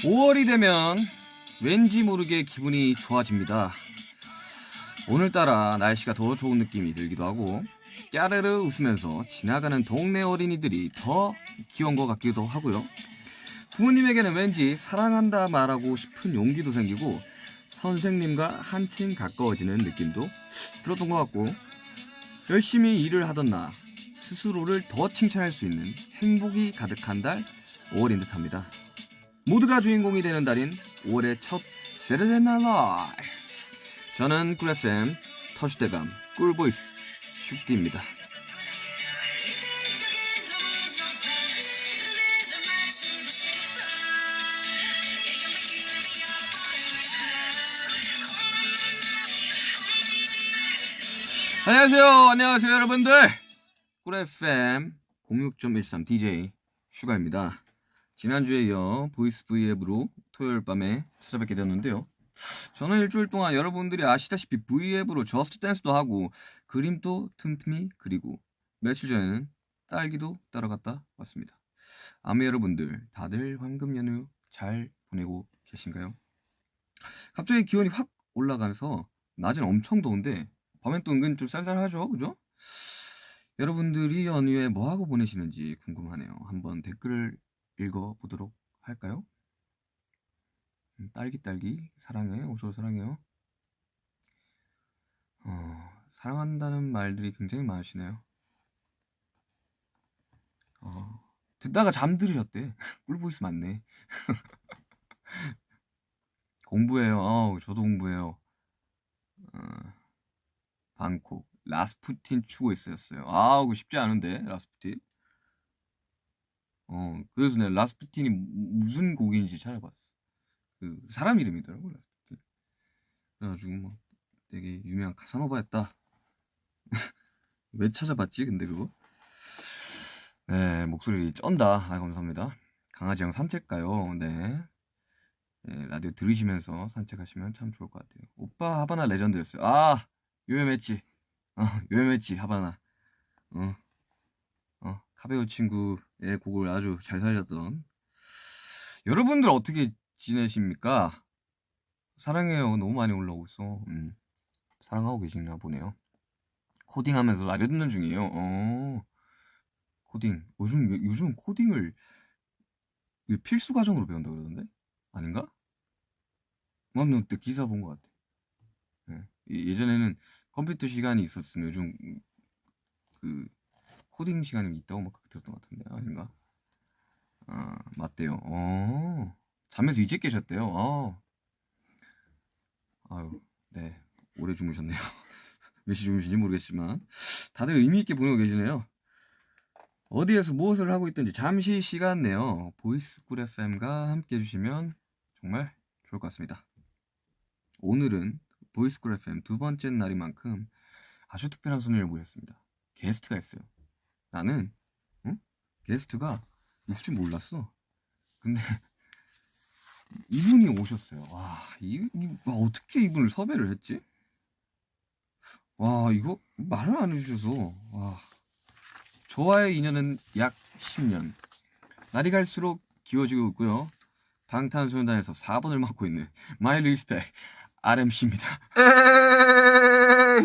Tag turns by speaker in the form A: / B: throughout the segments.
A: 5월이 되면 왠지 모르게 기분이 좋아집니다. 오늘따라 날씨가 더 좋은 느낌이 들기도 하고 까르르 웃으면서 지나가는 동네 어린이들이 더 귀여운 것 같기도 하고요. 부모님에게는 왠지 사랑한다 말하고 싶은 용기도 생기고 선생님과 한층 가까워지는 느낌도 들었던 것 같고, 열심히 일을 하던 나 스스로를 더 칭찬할 수 있는 행복이 가득한 달 5월인 듯합니다. 모두가 주인공이 되는 달인 5월의 첫 Saturday Night Live. 저는 꿀 FM 터줏대감 꿀보이스 슈디입니다. 안녕하세요 여러분들. 꿀 FM 06.13 DJ 슈가입니다. 지난주에 이어 보이스 V앱으로 토요일 밤에 찾아뵙게 되었는데요. 저는 일주일 동안 여러분들이 아시다시피 V앱으로 저스트 댄스도 하고 그림도 틈틈이 그리고 며칠 전에는 딸기도 따라갔다 왔습니다. 아무 여러분들 다들 황금 연휴 잘 보내고 계신가요? 갑자기 기온이 확 올라가면서 낮은 엄청 더운데 밤엔 또 은근 좀 쌀쌀하죠, 그죠? 여러분들이 연휴에 뭐하고 보내시는지 궁금하네요. 한번 댓글을 읽어보도록 할까요? 딸기 사랑해, 오쇼 사랑해요. 사랑한다는 말들이 굉장히 많으시네요. 듣다가 잠들으셨대. 꿀보이스 맞네. 공부해요. 저도 공부해요. 방콕 라스푸틴 추고 있었어요. 그거 쉽지 않은데 라스푸틴. 그래서 내가 라스푸틴이 무슨 곡인지 찾아봤어. 그 사람 이름이더라고 라스푸틴. 그래가지고 뭐 되게 유명한 가사노바였다. 왜 찾아봤지 근데 그거? 네, 목소리 쩐다. 감사합니다. 강아지랑 산책 가요. 네. 라디오 들으시면서 산책하시면 참 좋을 것 같아요. 오빠 하바나 레전드였어요. 요요매치. 요요매치 하바나. 카베오 친구의 곡을 아주 잘 살렸던. 여러분들 어떻게 지내십니까? 사랑해요. 너무 많이 올라오고 있어. 사랑하고 계시나 보네요. 코딩하면서 라디오 듣는 중이에요. 코딩. 요즘 코딩을 필수 과정으로 배운다 그러던데? 아닌가? 맞나? 그때 기사 본 것 같아. 예전에는 컴퓨터 시간이 있었으면 요즘 그 코딩 시간이 있다고 막 그렇게 들었던 것 같은데 아닌가? 맞대요. 잠에서 이제 깨셨대요. 아유, 네, 오래 주무셨네요. 몇 시 주무신지 모르겠지만 다들 의미 있게 보내고 계시네요. 어디에서 무엇을 하고 있든지 잠시 시간 내어 보이스 꿀 FM과 함께 해주시면 정말 좋을 것 같습니다. 오늘은 보이스 꿀 FM 두 번째 날인 만큼 아주 특별한 손님을 모셨습니다. 게스트가 있어요. 나는 게스트가 있을 줄 몰랐어. 근데 이분이 오셨어요. 어떻게 이분을 섭외를 했지? 이거 말을 안 해주셔서. 저와의 인연은 약 10년. 날이 갈수록 기워지고 있고요. 방탄소년단에서 4번을 맡고 있는 마이 리스펙 RMC입니다.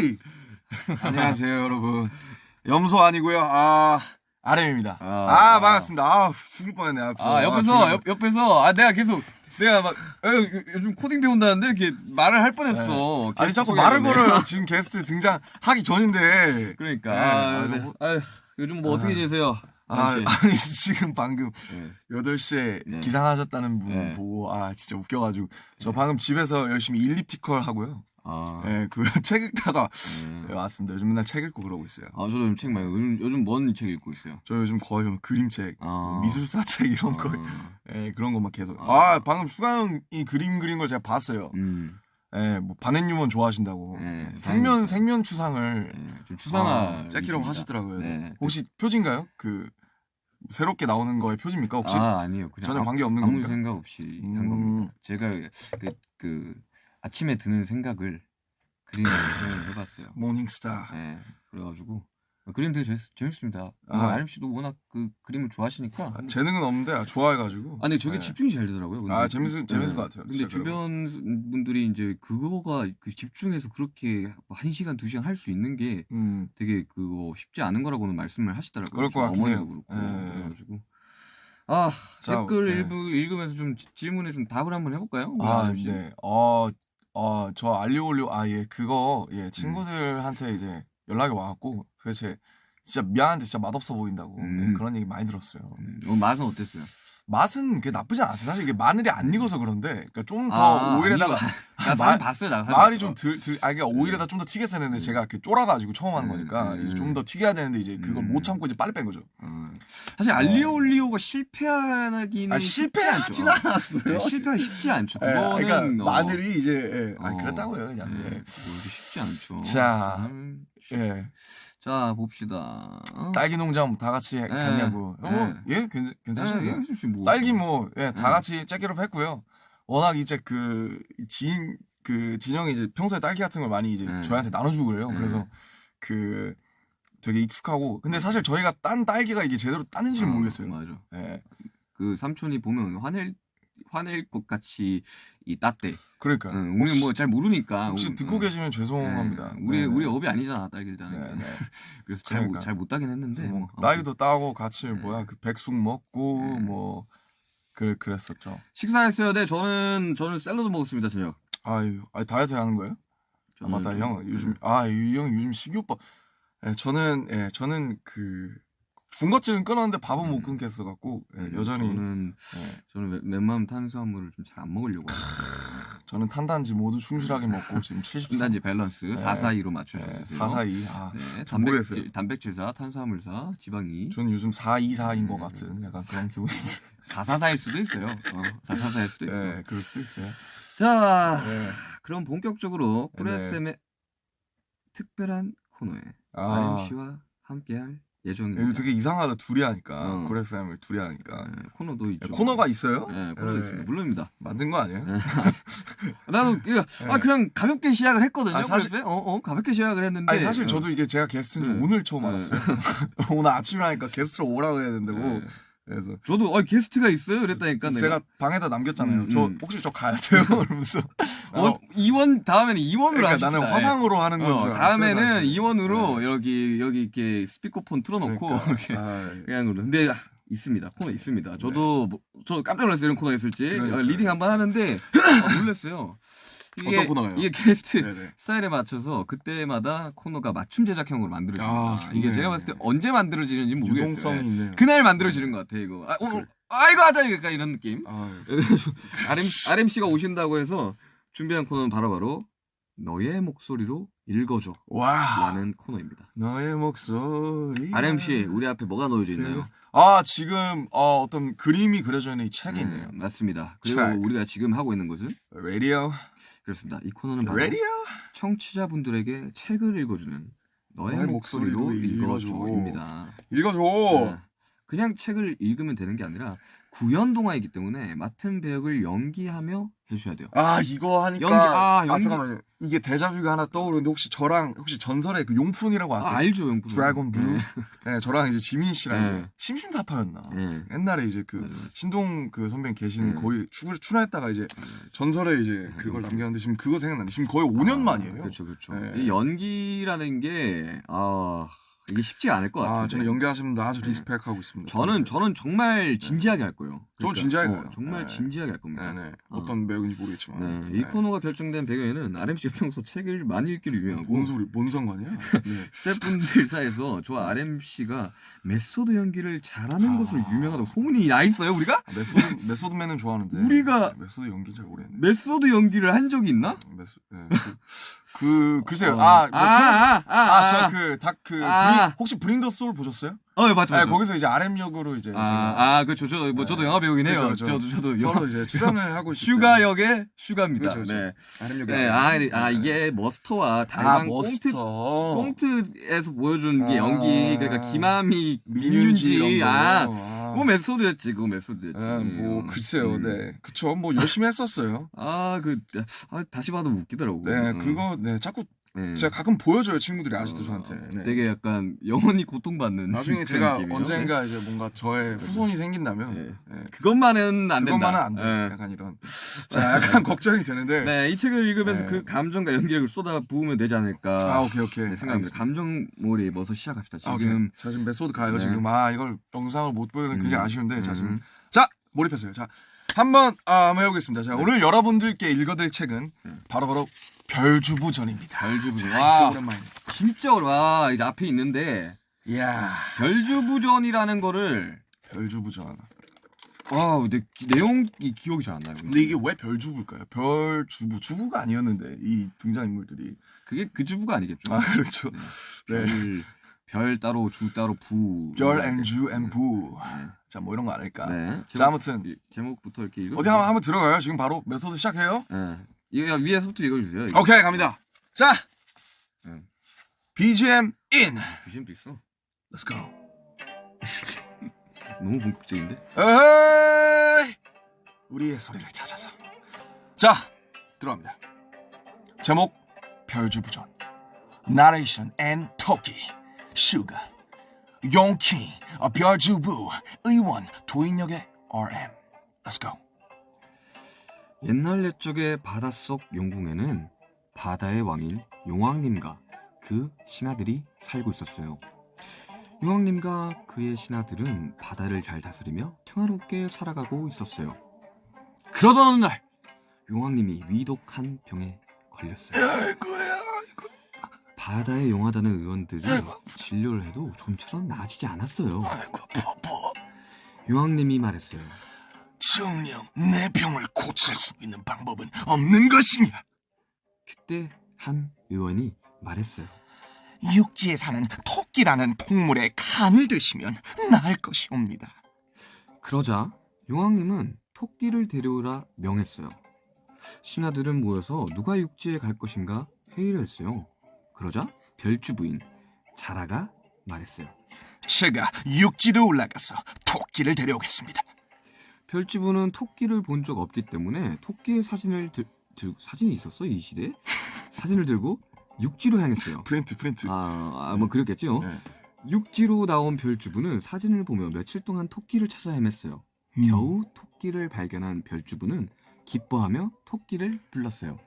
B: 에이! 안녕하세요 여러분. 염소 아니고요. RM입니다. 반갑습니다. 죽을 뻔했네.
A: 옆에서 내가 막 요즘 코딩 배운다는데 이렇게 말을 할 뻔했어.
B: 아니 자꾸 말을 걸어요. 지금 게스트 등장하기 전인데.
A: 그러니까. 요즘 뭐 어떻게 지내세요?
B: 아니 지금 방금 8시에 기상하셨다는 분 보고 진짜 웃겨가지고 저 방금 집에서 열심히 일립티컬 하고요. 그 책 읽다가 왔습니다. 요즘 맨날 책 읽고 그러고 있어요.
A: 저도 요즘 책 많이 요즘 뭔 책 읽고 있어요?
B: 저 요즘 거의 그림책, 미술사 책 이런 거, 그런 것만 계속. 방금 슈가 형이 그림 그린 걸 제가 봤어요. 뭐 바넷유먼 좋아하신다고. 생면 추상을
A: 좀 추상화
B: 째키라고 하시더라고요.
A: 네.
B: 혹시 표지인가요? 새롭게 나오는 거에 표지입니까 혹시?
A: 아니요. 그냥
B: 전혀 관계 없는
A: 아무
B: 겁니까?
A: 생각 없이 한 겁니다. 제가 그 아침에 드는 생각을 그림으로 해봤어요.
B: 모닝스타.
A: 그래가지고 그림 되게 재밌습니다. 아름 씨도 워낙 그 그림을 좋아하시니까.
B: 재능은 없는데 좋아해가지고.
A: 근데 저게 집중이 잘 되더라고요. 근데,
B: 재밌을 것 같아요.
A: 근데 주변 분들이 이제 그거가 그 집중해서 그렇게 1시간, 2시간 할 수 있는 게 되게 그거 쉽지 않은 거라고는 말씀을 하시더라고요.
B: 그럴 것 같긴 해요.
A: 어머니도 그렇고. 그래가지고. 댓글 읽으면서 좀 질문에 좀 답을 한번 해볼까요?
B: 네. 저 알리올리오 그거 친구들한테 이제 연락이 와갖고 도대체 진짜 미안한데 진짜 맛없어 보인다고 그런 얘기 많이 들었어요.
A: 맛은 어땠어요?
B: 맛은 그게 나쁘지 않았어요. 사실 이게 마늘이 안 익어서 그런데, 그러니까 좀 더 오일에다가
A: 나 사진 봤어요.
B: 마늘이 좀 그러니까 오일에다 좀 더 튀겼어야 되는데 제가 이렇게 쫄아가지고 처음 하는 거니까 이제 좀 더 튀겨야 되는데 이제 그걸 못 참고 이제 빨리 뺀 거죠.
A: 사실 알리올리오가 실패하기는
B: 실패하진 않았어요.
A: 실패하기 쉽지 않죠. 그거는
B: 그러니까 마늘이 이제 그랬다고요 그냥.
A: 쉽지 않죠.
B: 자
A: 봅시다.
B: 딸기 농장 다 같이 갔냐고. 괜찮습니다.
A: 뭐.
B: 딸기 다 같이 째기로 했고요. 워낙 이제 진영이 이제 평소에 딸기 같은 걸 많이 이제 저희한테 나눠주고 그래요. 그래서 되게 익숙하고. 근데 사실 저희가 딴 딸기가 이게 제대로 따는지는 모르겠어요.
A: 맞아. 그 삼촌이 보면 화낼 것 같이 땄대.
B: 그러니까.
A: 우리는 뭐 잘 모르니까.
B: 혹시 듣고 계시면 죄송합니다.
A: 우리 업이 아니잖아, 딸기를 따는 게. 그래서 잘 못 따긴 했는데.
B: 딸기도 따고 같이 그 백숙 먹고 그랬었죠.
A: 식사했어요. 네, 저는 샐러드 먹었습니다, 저녁.
B: 다이어트 하는 거예요? 맞다, 형. 요즘 이 형 요즘 식이요법. 저는 군것질은 끊었는데 밥은 못 끊겠어 갖고 여전히
A: 저는 웬만하면 탄수화물을 좀 잘 안 먹으려고 하거든요.
B: 저는 탄단지 모두 충실하게 먹고 지금 70.
A: 탄단지 밸런스 4-4-2로 맞춰주세요.
B: 4-4-2.
A: 단백질 4, 탄수화물 4, 지방 2.
B: 저는 요즘 4-2-4인 것 같은 약간 그런 기분.
A: 4-4-4일 수도 있어요. 4-4-4일 수도 있어요.
B: 그럴 수도 있어요.
A: 자, 그럼 본격적으로 쿨FM의 특별한 코너에 아림 씨와 함께할 예정입니다.
B: 이거 되게 이상하다. 둘이 하니까 쿨FM을 둘이 하니까
A: 코너도 있죠.
B: 코너가 있어요?
A: 네, 코너도 있습니다. 물론입니다.
B: 만든 거 아니에요?
A: 나는 그냥 가볍게 시작을 했거든요. 사실 가볍게 시작을 했는데.
B: 사실 저도 이게 제가 게스트인 줄 오늘 처음 알았어요. 오늘 아침에 하니까 게스트로 오라고 해야 된다고. 그래서
A: 저도 게스트가 있어요. 그랬다니까.
B: 제가 방에다 남겼잖아요. 저 혹시 저 가야 돼요? 그러면서
A: 다음에는 2원으로
B: 그러니까 나는 화상으로 하는 건 줄 알았어요.
A: 다음에는 2원으로 여기 이렇게 스피커폰 틀어놓고 이렇게 그냥 근데 있습니다. 코너 있습니다. 저도 저 깜짝 놀랐어요. 이런 코너가 있을지. 리딩 한번 하는데 놀랐어요.
B: 어떤 코너예요?
A: 이게 게스트 스타일에 맞춰서 그때마다 코너가 맞춤 제작형으로 만들어집니다. 이게 제가 봤을 때 언제 만들어지는지 모르겠어요.
B: 유동성이 있네요.
A: 그날 만들어지는 것 같아요. 이거 오늘 이거 하자 이런 느낌. RM 씨가 오신다고 해서 준비한 코너는 바로 너의 목소리로 읽어줘 라는 코너입니다.
B: 너의 목소리.
A: RM 씨, 우리 앞에 뭐가 놓여져 있나요?
B: 지금 어떤 그림이 그려져 있는 이 책이 있네요.
A: 맞습니다. 그리고 우리가 지금 하고 있는 것은
B: 라디오.
A: 그렇습니다. 이 코너는 바로 청취자분들에게 책을 읽어주는 너의 목소리로 읽어줘입니다.
B: 읽어줘.
A: 그냥 책을 읽으면 되는 게 아니라 구연 동화이기 때문에 맡은 배역을 연기하며 해주셔야 돼요.
B: 이거 하니까
A: 연기.
B: 잠깐만요. 이게 데자뷰가 하나 떠오르는데 혹시 전설의 그 용푼이라고 아세요?
A: 알죠, 용푼.
B: 드래곤 블루. 저랑 이제 지민 씨랑 이제 심심타파였나. 옛날에 이제 신동 선배님 계시는 거의 출연했다가 이제 전설의 이제 그걸 남겼는데 지금 그거 생각나는데 지금 거의 5년 만이에요.
A: 그렇죠. 이 연기라는 게 이게 쉽지 않을 것 같아요.
B: 저는 연기하시는 분 아주 리스펙하고 있습니다.
A: 저는 정말 진지하게 할 거예요.
B: 저 진지하게 가요.
A: 정말 진지하게 할 겁니다.
B: 어떤 배우인지 모르겠지만.
A: 이 코너가 결정된 배경에는 RM 씨가 평소 책을 많이 읽기로 유명하고.
B: 뭔 상관이야?
A: 스태프분들 사이에서 저 RM 씨가 메소드 연기를 잘하는 것으로 유명하다고 소문이 나 있어요. 우리가?
B: 메소드맨은 좋아하는데.
A: 우리가
B: 메소드 연기 잘 모르겠네.
A: 메소드 연기를 한 적이 있나?
B: 글쎄요. 혹시 브링 더 소울 보셨어요?
A: 맞죠.
B: 거기서 이제 RM 역으로 이제
A: 그렇죠. 저도 영화 배우긴 해요. 저도
B: 서로 이제 출연을 하고 있어요.
A: 슈가 역의 슈가입니다.
B: 그렇죠.
A: 네.
B: RM 역에.
A: 이게 머스터와 달방 꽁트에서 보여준 게 연기. 그러니까 김하미, 민윤지. 그거 메소드였지.
B: 글쎄요. 그쵸. 열심히 했었어요.
A: 다시 봐도 웃기더라고.
B: 그거 자꾸 제가 가끔 보여줘요 친구들이 아직도 저한테. 네.
A: 되게 약간 영원히 고통받는.
B: 나중에 제가
A: 느낌이요.
B: 언젠가 이제 뭔가 저의 후손이 생긴다면
A: 그것만은 안 된다.
B: 그것만은 안 돼. 약간 이런. 자, 약간 걱정이 되는데.
A: 네, 이 책을 읽으면서 그 감정과 연기력을 쏟아 부으면 되지 않을까.
B: 아, 오케이.
A: 네, 생각합니다. 감정몰이 뭐서 시작합시다. 지금
B: 자, 지금 메소드 가요. 지금 이걸 영상으로 못 보여는 굉장히 아쉬운데 자 지금 몰입했어요. 자 한번 해보겠습니다. 자 오늘 여러분들께 읽어드릴 책은 바로 별주부전입니다.
A: 별주부전.
B: 와, 오랜만이네.
A: 진짜 와 이제 앞에 있는데.
B: 이야.
A: 별주부전이라는 거를.
B: 별주부전.
A: 근데 내용이 기억이 잘 안 나요.
B: 근데 이게 왜 별주부일까요? 주부가 아니었는데 이 등장인물들이.
A: 그게 그 주부가 아니겠죠.
B: 아 그렇죠. 네.
A: 별 따로 주 따로 부.
B: 별 and 주 and 부. 자 뭐 이런 거 아닐까.
A: 네.
B: 자 아무튼
A: 제목부터 이렇게 읽어.
B: 어디 한번 들어가요. 지금 바로 메소드 시작해요.
A: 네. 이거 위에서부터 읽어주세요. 이거.
B: 오케이 갑니다. 자 BGM in.
A: BGM도 있어.
B: Let's go.
A: 너무 본격적인데?
B: 에헤이! 우리의 소리를 찾아서. 자 들어갑니다. 제목 별주부전. 나레이션 앤 토끼 슈가 용키 별주부 의원 도인역의 RM. Let's go.
A: 옛날 옛적의 바닷속 용궁에는 바다의 왕인 용왕님과 그 신하들이 살고 있었어요. 용왕님과 그의 신하들은 바다를 잘 다스리며 평화롭게 살아가고 있었어요. 그러던 어느 날 용왕님이 위독한 병에 걸렸어요. 바다에 용하다는 의원들이 진료를 해도 좀처럼 나아지지 않았어요. 용왕님이 말했어요.
B: 정녕 내 병을 고칠 수 있는 방법은 없는 것이냐?
A: 그때 한 의원이 말했어요.
B: 육지에 사는 토끼라는 동물의 간을 드시면 나을 것이옵니다.
A: 그러자 용왕님은 토끼를 데려오라 명했어요. 신하들은 모여서 누가 육지에 갈 것인가 회의를 했어요. 그러자 별주부인 자라가 말했어요.
B: 제가 육지로 올라가서 토끼를 데려오겠습니다.
A: 별주부는 토끼를 본 적 없기 때문에 토끼의 사진을 사진이 있었어 이 시대에? 사진을 들고 육지로 향했어요.
B: 프린트.
A: 뭐 그랬겠죠.
B: 네.
A: 육지로 나온 별주부는 사진을 보며 며칠 동안 토끼를 찾아 헤맸어요. 겨우 토끼를 발견한 별주부는 기뻐하며 토끼를 불렀어요.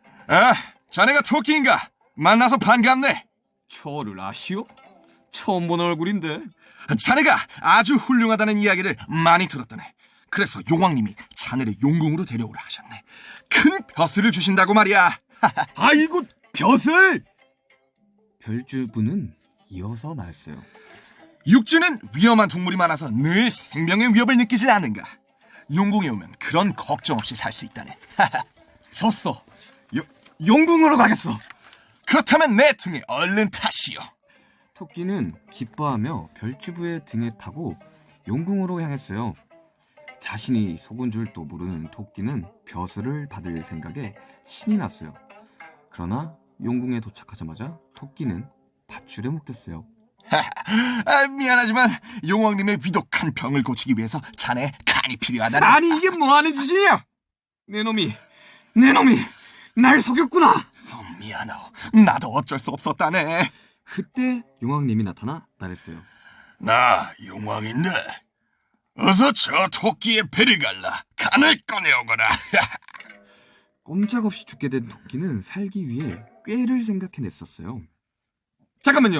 B: 자네가 토끼인가? 만나서 반갑네.
A: 저를 아시오? 처음 본 얼굴인데.
B: 자네가 아주 훌륭하다는 이야기를 많이 들었더네. 그래서 용왕님이 자네를 용궁으로 데려오라 하셨네. 큰 벼슬을 주신다고 말이야.
A: 아이고 벼슬! 별주부는 이어서 말했어요.
B: 육지는 위험한 동물이 많아서 늘 생명의 위협을 느끼지 않는가. 용궁에 오면 그런 걱정 없이 살 수 있다네.
A: 좋소. 용궁으로 가겠어.
B: 그렇다면 내 등에 얼른 타시오.
A: 토끼는 기뻐하며 별주부의 등에 타고 용궁으로 향했어요. 자신이 속은 줄도 모르는 토끼는 벼슬을 받을 생각에 신이 났어요. 그러나 용궁에 도착하자마자 토끼는 밧줄에 묶였어요.
B: 미안하지만 용왕님의 위독한 병을 고치기 위해서 자네 간이 필요하다네.
A: 아니 이게 뭐하는 짓이냐? 내 놈이 날 속였구나.
B: 미안하오. 나도 어쩔 수 없었다네.
A: 그때 용왕님이 나타나 말했어요.
B: 나 용왕인데 어서 저 토끼의 배를 갈라 간을 꺼내오거라.
A: 꼼짝없이 죽게 된 토끼는 살기 위해 꾀를 생각해냈었어요. 잠깐만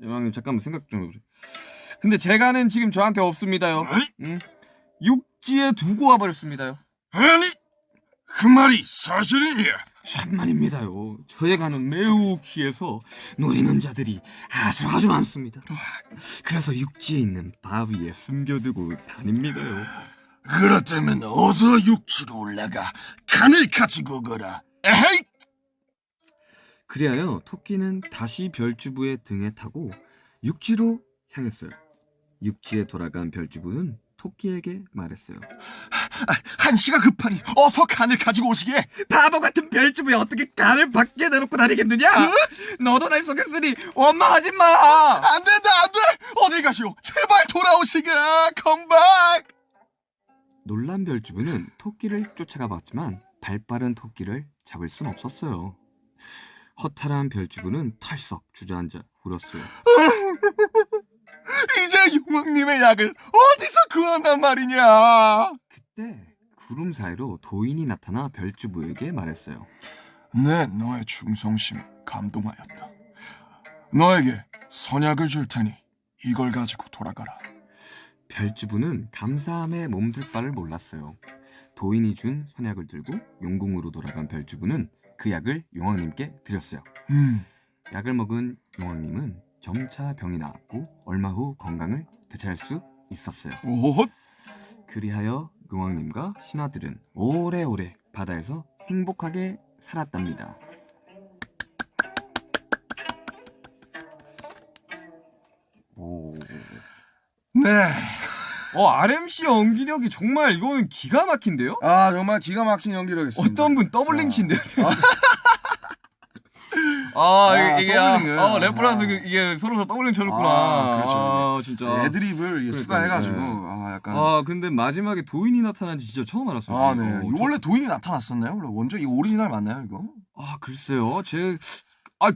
A: 용왕님 잠깐만 생각 좀 해보세요. 근데 제 간은 지금 저한테 없습니다요. 응? 육지에 두고 와버렸습니다요.
B: 아니 그 말이 사실이냐?
A: 참말입니다요. 저의 간은 매우 귀해서 노리는 자들이 아주 많습니다. 그래서 육지에 있는 바위에 숨겨두고 다닙니다요.
B: 그렇다면 어서 육지로 올라가 간을 가지고 오거라. 에헤이!
A: 그리하여 토끼는 다시 별주부의 등에 타고 육지로 향했어요. 육지에 돌아간 별주부는 토끼에게 말했어요.
B: 한시가 급하니 어서 간을 가지고 오시게.
A: 바보 같은 별주부에 어떻게 간을 밖에 내놓고 다니겠느냐? 응? 너도 날 속였으니 원망하지 마.
B: 안 된다 안 돼. 어디 가시오? 제발 돌아오시게. 컴백.
A: 놀란 별주부는 토끼를 쫓아가 봤지만 발빠른 토끼를 잡을 순 없었어요. 허탈한 별주부는 털썩 주저앉아 울었어요.
B: 이제 용왕님의 약을 어디서 구한단 말이냐?
A: 그때 구름 사이로 도인이 나타나 별주부에게 말했어요.
B: 네, 너의 충성심에 감동하였다. 너에게 선약을 줄 테니 이걸 가지고 돌아가라.
A: 별주부는 감사함에 몸둘 바를 몰랐어요. 도인이 준 선약을 들고 용궁으로 돌아간 별주부는 그 약을 용왕님께 드렸어요. 약을 먹은 용왕님은 점차 병이 나았고 얼마 후 건강을 되찾을 수 있었어요.
B: 오,
A: 그리하여 용왕님과 신하들은 오래오래 바다에서 행복하게 살았답니다. 오.
B: 네.
A: RMC 연기력이 정말 이거는 기가 막힌데요?
B: 아, 정말 기가 막힌 연기력이었습니다.
A: 어떤 분 더블링치인데요? 이게
B: 더블링을.
A: 래퍼라서 이게 서로 더블링 쳐줬구나.
B: 그렇죠.
A: 진짜.
B: 애드립을
A: 그러니까,
B: 추가해가지고
A: 네.
B: 약간.
A: 근데 마지막에 도인이 나타난지 진짜 처음 알았어요.
B: 네. 이거 원래 도인이 나타났었나요? 원래 원조 이거 오리지널 맞나요, 이거?
A: 글쎄요.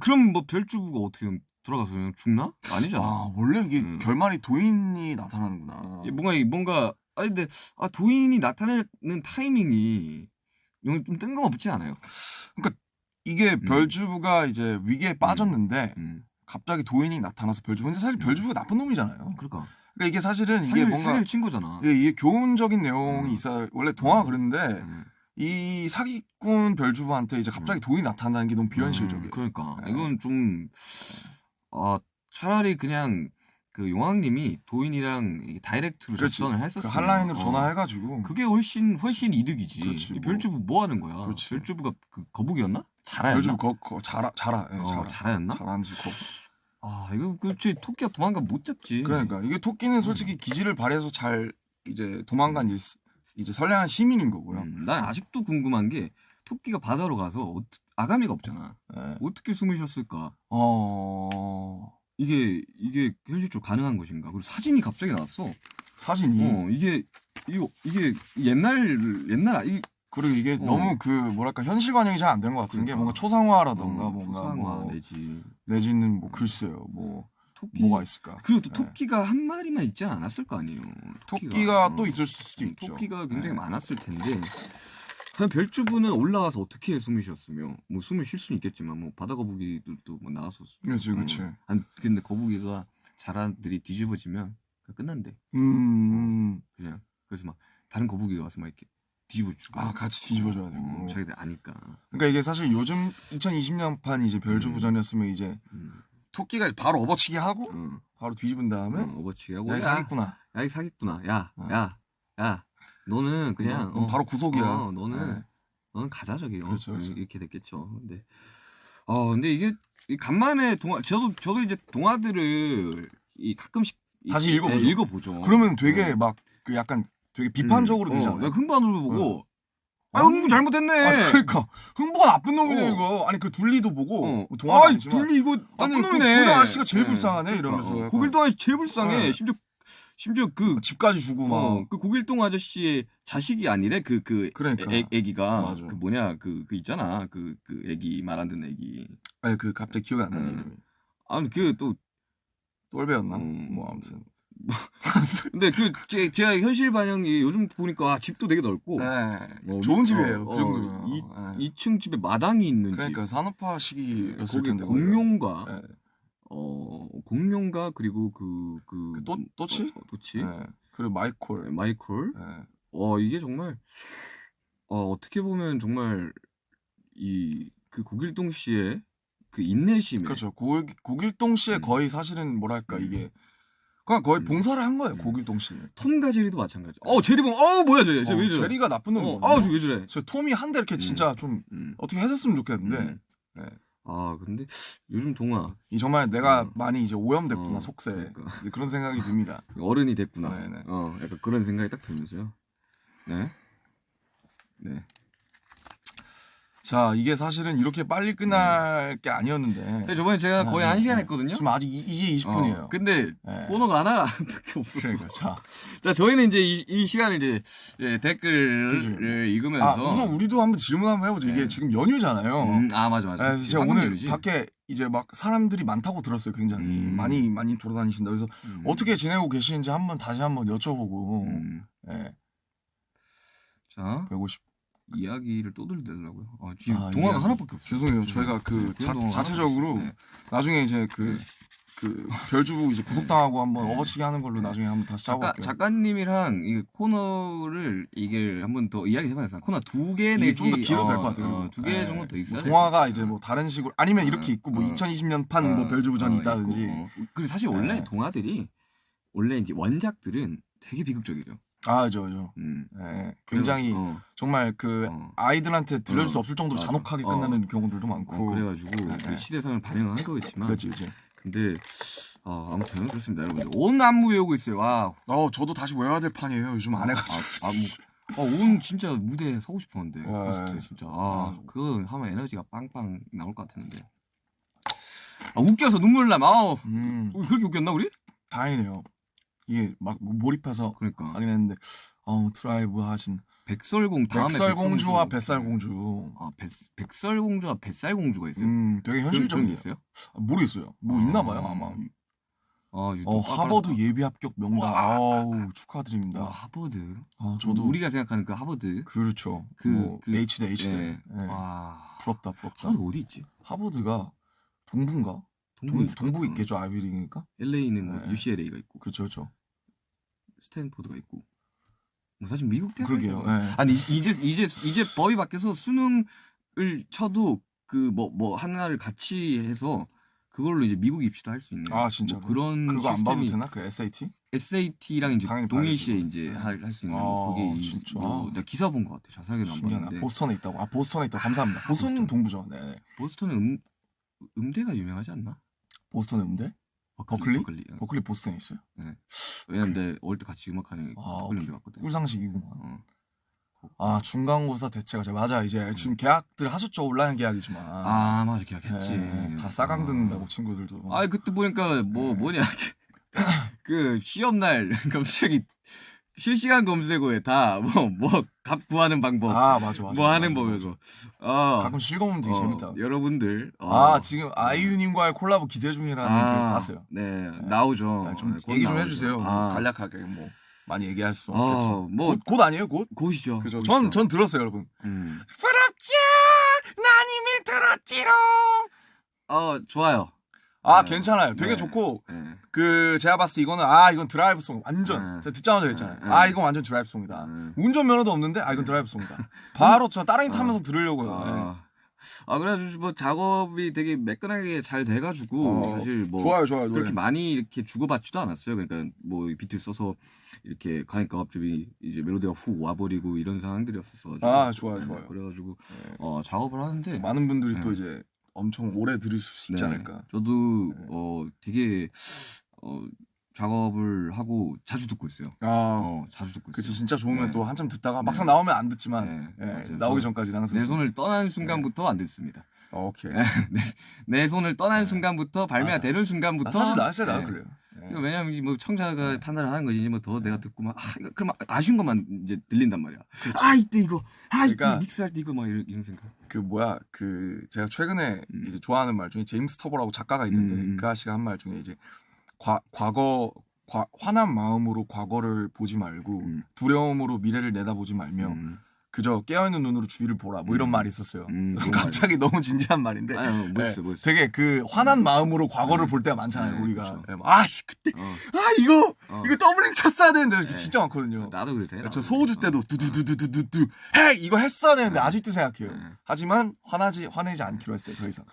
A: 그럼 뭐 별주부가 어떻게 돌아가서 그냥 죽나? 아니잖아.
B: 원래 이게 결말이 도인이 나타나는구나.
A: 뭔가 근데 도인이 나타나는 타이밍이 좀 뜬금없지 않아요?
B: 그러니까 이게 별주부가 이제 위기에 빠졌는데 갑자기 도인이 나타나서 별주부. 근데 사실 별주부가 나쁜 놈이잖아요.
A: 그러니까
B: 이게 사실은 이게 뭔가
A: 사기를 친 거잖아.
B: 이게 교훈적인 내용이 있어. 원래 동화가 그런데 이 사기꾼 별주부한테 이제 갑자기 도인이 나타난다는 게 너무 비현실적이에요.
A: 그러니까 이건 좀 차라리 그냥 그 용왕님이 도인이랑 다이렉트로 접선을 했었어요.
B: 그 한라인으로 전화해가지고
A: 그게 훨씬 이득이지.
B: 그렇지,
A: 별주부 뭐 하는 거야?
B: 그렇지.
A: 별주부가 그 거북이였나? 자라였나?
B: 별주부 자라.
A: 자라였나?
B: 자라는지 거.
A: 이거 그렇지. 토끼가 도망가면 못 잡지.
B: 그러니까 이게 토끼는 솔직히 기지를 발휘해서 잘 이제 도망간 이제 선량한 시민인 거고요.
A: 난 아직도 궁금한 게 토끼가 바다로 가서 아가미가 없잖아.
B: 네.
A: 어떻게 숨을 쉬었을까? 이게 현실적으로 가능한 것인가? 그리고 사진이 갑자기 나왔어.
B: 사진이.
A: 이게 옛날
B: 그리고 이게 너무 그 뭐랄까 현실 반영이 잘 안 된 것 같은 게 뭔가 초상화라던가 뭔가
A: 초상화
B: 내지는 뭐 글쎄요 뭐
A: 토끼,
B: 뭐가 있을까.
A: 그리고 또 토끼가 한 마리만 있지 않았을 거 아니에요.
B: 토끼가 또 있을 수도 있죠.
A: 토끼가 굉장히 많았을 텐데 과연 별주부는 올라가서 어떻게 숨을 쉬었으며 뭐 숨을 쉴 수는 있겠지만 뭐 바다 거북이들도 뭐 나와서
B: 그렇지.
A: 근데 거북이가 자라들이 뒤집어지면 끝난대. 그냥 그래서 막 다른 거북이가 와서 막 이렇게 뒤집어주고
B: 같이 뒤집어줘야 되고
A: 자기들 아니까.
B: 그러니까 이게 사실 요즘 2020년판 이제 별주부전이었으면 이제 토끼가 바로 업어치기 하고 바로 뒤집은 다음에
A: 업어치기 하고
B: 야, 이 사기꾼아.
A: 야, 이 사기꾼아. 야. 너는 그냥
B: 바로 구속이야.
A: 너는 가자 저기.
B: 그렇죠.
A: 이렇게 됐겠죠. 근데 이게 간만에 저도 이제 동화들을 가끔씩
B: 다시
A: 읽어보죠.
B: 그러면 되게 막 그 약간 되게 비판적으로 되지 않아요?
A: 흥부 안으로 보고 흥부 잘못했네.
B: 그러니까 흥부가 나쁜 놈이네 이거. 아니 그 둘리도 보고 동화가 아니지만
A: 둘리 이거 나쁜 놈이네.
B: 고길 아저씨가 제일 불쌍하네 이러면서.
A: 고길동 아저씨 제일 불쌍해. 심지어 그
B: 집까지 주고 막.
A: 그 고길동 아저씨의 자식이 아니래.
B: 그러니까.
A: 애기가
B: 맞아.
A: 그 뭐냐 그 있잖아. 그 애기 말 안 듣는 애기.
B: 아니 그 갑자기 기억이 안 나네 이름이.
A: 그 또
B: 똘배였나? 뭐 아무튼.
A: 근데 제가 현실 반영이 요즘 보니까 집도 되게 넓고
B: 좋은 집이에요. 그 정도면
A: 2층 집에 마당이 있는 집.
B: 그러니까 산업화 시기였을
A: 거기
B: 텐데
A: 공룡과 공룡과 그리고
B: 또치?
A: 또치.
B: 그리고 마이콜.
A: 이게 정말 어떻게 보면 정말 그 고길동 씨의 그 인내심에.
B: 그렇죠. 고길동 씨의 거의 사실은 뭐랄까 이게 그냥 거의 봉사를 한 거예요. 고길동 씨는.
A: 톰과 제리도 마찬가지. 제리 보면 뭐야 쟤 왜 저래?
B: 제리가 나쁜 놈이거든요.
A: 쟤 왜 저래?
B: 저 톰이 한 대 이렇게 진짜 좀 어떻게 해줬으면 좋겠는데.
A: 근데 요즘 동화
B: 정말 내가 많이 이제 오염됐구나 속세.
A: 그러니까.
B: 이제 그런 생각이 듭니다.
A: 어른이 됐구나.
B: 네네.
A: 약간 그런 생각이 딱 들면서요. 네.
B: 자, 이게 사실은 이렇게 빨리 끝날 게 아니었는데.
A: 저번에 제가 거의 1시간 했거든요.
B: 지금 아직 이게 20분이에요.
A: 근데 코너가 하나밖에 없었어.
B: 그러니까
A: 자, 저희는 이제 이 시간을 이제 댓글을 읽으면서
B: 우선 우리도 한번 질문 한번 해보죠. 이게 지금 연휴잖아요.
A: 맞아.
B: 그래서 제가 오늘 연휴지. 밖에 이제 막 사람들이 많다고 들었어요. 굉장히 많이 돌아다니신다. 그래서 어떻게 지내고 계시는지 다시 한번 여쭤보고. 자, 150.
A: 이야기를 또 들려고요. 지금 동화가 하나밖에 없어요.
B: 죄송해요. 저희가 자체적으로 나중에 이제 그 별주부 이제 구속당하고 한번 업어치기 하는 걸로 나중에 한번 다시 짜볼게요.
A: 작가님이랑 이 코너를 이게 한번 더 이야기 해봐야 돼. 코너 2개 내지
B: 좀 더 길어도 될 것 같아요.
A: 2개 정도 더 있어요.
B: 동화가 이제 뭐 다른 식으로 아니면 이렇게 있고 뭐 2020년 판 뭐 별주부전이 있다든지.
A: 그리고 사실 원래 동화들이 원래 이제 원작들은 되게 비극적이죠.
B: 그죠. 굉장히 정말 아이들한테 들려줄 수 없을 정도로 잔혹하게 끝나는 경우들도 많고.
A: 그래가지고 그 시대상을 반영한 거겠지만.
B: 그렇지.
A: 근데 아무튼 그렇습니다, 여러분들. 온 안무 외우고 있어요. 와.
B: 저도 다시 외워야 될 판이에요. 요즘 안 해가지고.
A: 온 진짜 무대에 서고 싶었는데. 진짜. 그거 하면 에너지가 빵빵 나올 것 같았는데. 웃겨서 눈물 나. 그렇게 웃겼나 우리?
B: 다행이네요. 이게 막 몰입해서
A: 그러니까
B: 하긴 했는데 드라이브 하신
A: 백설공주와
B: 뱃살공주.
A: 백설공주와 뱃살공주가 있어요?
B: 되게 현실적이에요.
A: 있어요?
B: 모르겠어요. 뭐 있나 봐요, 아마. 하버드 예비 합격 명단. 축하드립니다.
A: 하버드.
B: 저도
A: 우리가 생각하는 그 하버드.
B: 그렇죠. H대. 부럽다.
A: 하버드 어디 있지?
B: 하버드가 동부인가? 동부 있겠죠. 아이비리그니까.
A: LA는 뭐 UCLA가 있고.
B: 그렇죠.
A: 스탠포드가 있고. 뭐 사실 미국 대학.
B: 그러게요.
A: 아니 이제 법이 바뀌어서 수능을 쳐도 그 뭐 하나를 같이 해서 그걸로 이제 미국 입시도 할 수 있는.
B: 진짜.
A: 뭐 그런
B: 그거
A: 시스템이
B: 안 봐도 되나? 그 SAT?
A: SAT랑 이제 동일시에 이제 할 수 있는 그게
B: 진짜.
A: 내가 기사 본 것 같아. 자세하게는 안 봤는데.
B: 보스턴에 있다고. 보스턴에 있다. 감사합니다. 보스턴 동부죠. 네.
A: 보스턴은 음대가 유명하지 않나?
B: 보스턴 음대? 버클리? 버클리 보스턴에 있어요.
A: 네. 왜냐면 어릴 때 같이 음악하는 버클리 음대 갔거든.
B: 꿀상식이구만. 중간고사 대체가 맞아. 이제 지금 계약들 하셨죠. 온라인 계약이지만.
A: 맞아, 계약했지.
B: 다 싸강 듣는다고 친구들도.
A: 그때 보니까 뭐냐 그 시험 날 갑자기 실시간 검색어에 다 답 구하는 방법.
B: 맞아.
A: 뭐 하는 법에서.
B: 가끔 읽어보면 되게 재밌다.
A: 여러분들.
B: 지금 아이유님과의 콜라보 기대 중이라는 게 봤어요.
A: 네, 나오죠.
B: 좀 얘기 좀 해주세요. 간략하게 뭐 많이 얘기할 수 없겠죠. 곧 아니에요? 곧이죠. 그죠. 전 들었어요, 여러분. 부럽지, 난 이미 들었지롱.
A: 좋아요.
B: 괜찮아요. 되게 좋고 제가 봤을 때 이건 드라이브송 완전 제가 듣자마자 했잖아요. 이건 완전 드라이브송이다. 운전면허도 없는데 이건 드라이브송이다. 바로 저 따릉이 타면서 들으려고요.
A: 그래가지고 뭐 작업이 되게 매끈하게 잘 돼가지고 사실 뭐
B: 좋아요.
A: 그렇게
B: 노래.
A: 많이 이렇게 주고받지도 않았어요. 그러니까 뭐 비트 써서 이렇게 가니까 갑자기 이제 멜로디가 훅 와버리고 이런 상황들이었었어.
B: 좋아요.
A: 그래가지고 작업을 하는데
B: 많은 분들이 또 이제 엄청 오래 들으실 수 있지 않을까.
A: 저도 되게 작업을 하고 자주 듣고 있어요. 자주 듣고 있어요.
B: 그치, 진짜 좋으면 또 한참 듣다가 막상 나오면 안 듣지만 나오기 전까지는 항상
A: 내 손을 떠난 순간부터 안 듣습니다.
B: 오케이.
A: 내 손을 떠난 순간부터 발매가 되는 순간부터
B: 사실 나도 그래요.
A: 왜냐면 뭐 청자가 판단을 하는 거지 뭐 더 내가 듣고 막 그럼 아쉬운 것만 이제 들린단 말이야. 이때 이거 이때 믹스할 때 이거 막 이런 생각.
B: 제가 최근에 이제 좋아하는 말 중에 제임스 터버라고 작가가 있는데 그 아저씨가 한 말 중에 이제 화난 마음으로 과거를 보지 말고 두려움으로 미래를 내다보지 말며 그저 깨어있는 눈으로 주위를 보라 뭐 이런 말이 있었어요. 갑자기 너무 진지한 말인데
A: 멋있어.
B: 되게 화난 마음으로 과거를 볼 때가 많잖아요. 우리가
A: 그렇죠.
B: 그때 이거 더블링 쳤어야 되는데 진짜 많거든요.
A: 나도 그럴 때.
B: 저 소호주 때도 두두두두두두 이거 했어야 되는데 아직도 생각해요. 하지만 화내지 않기로 했어요. 더 이상.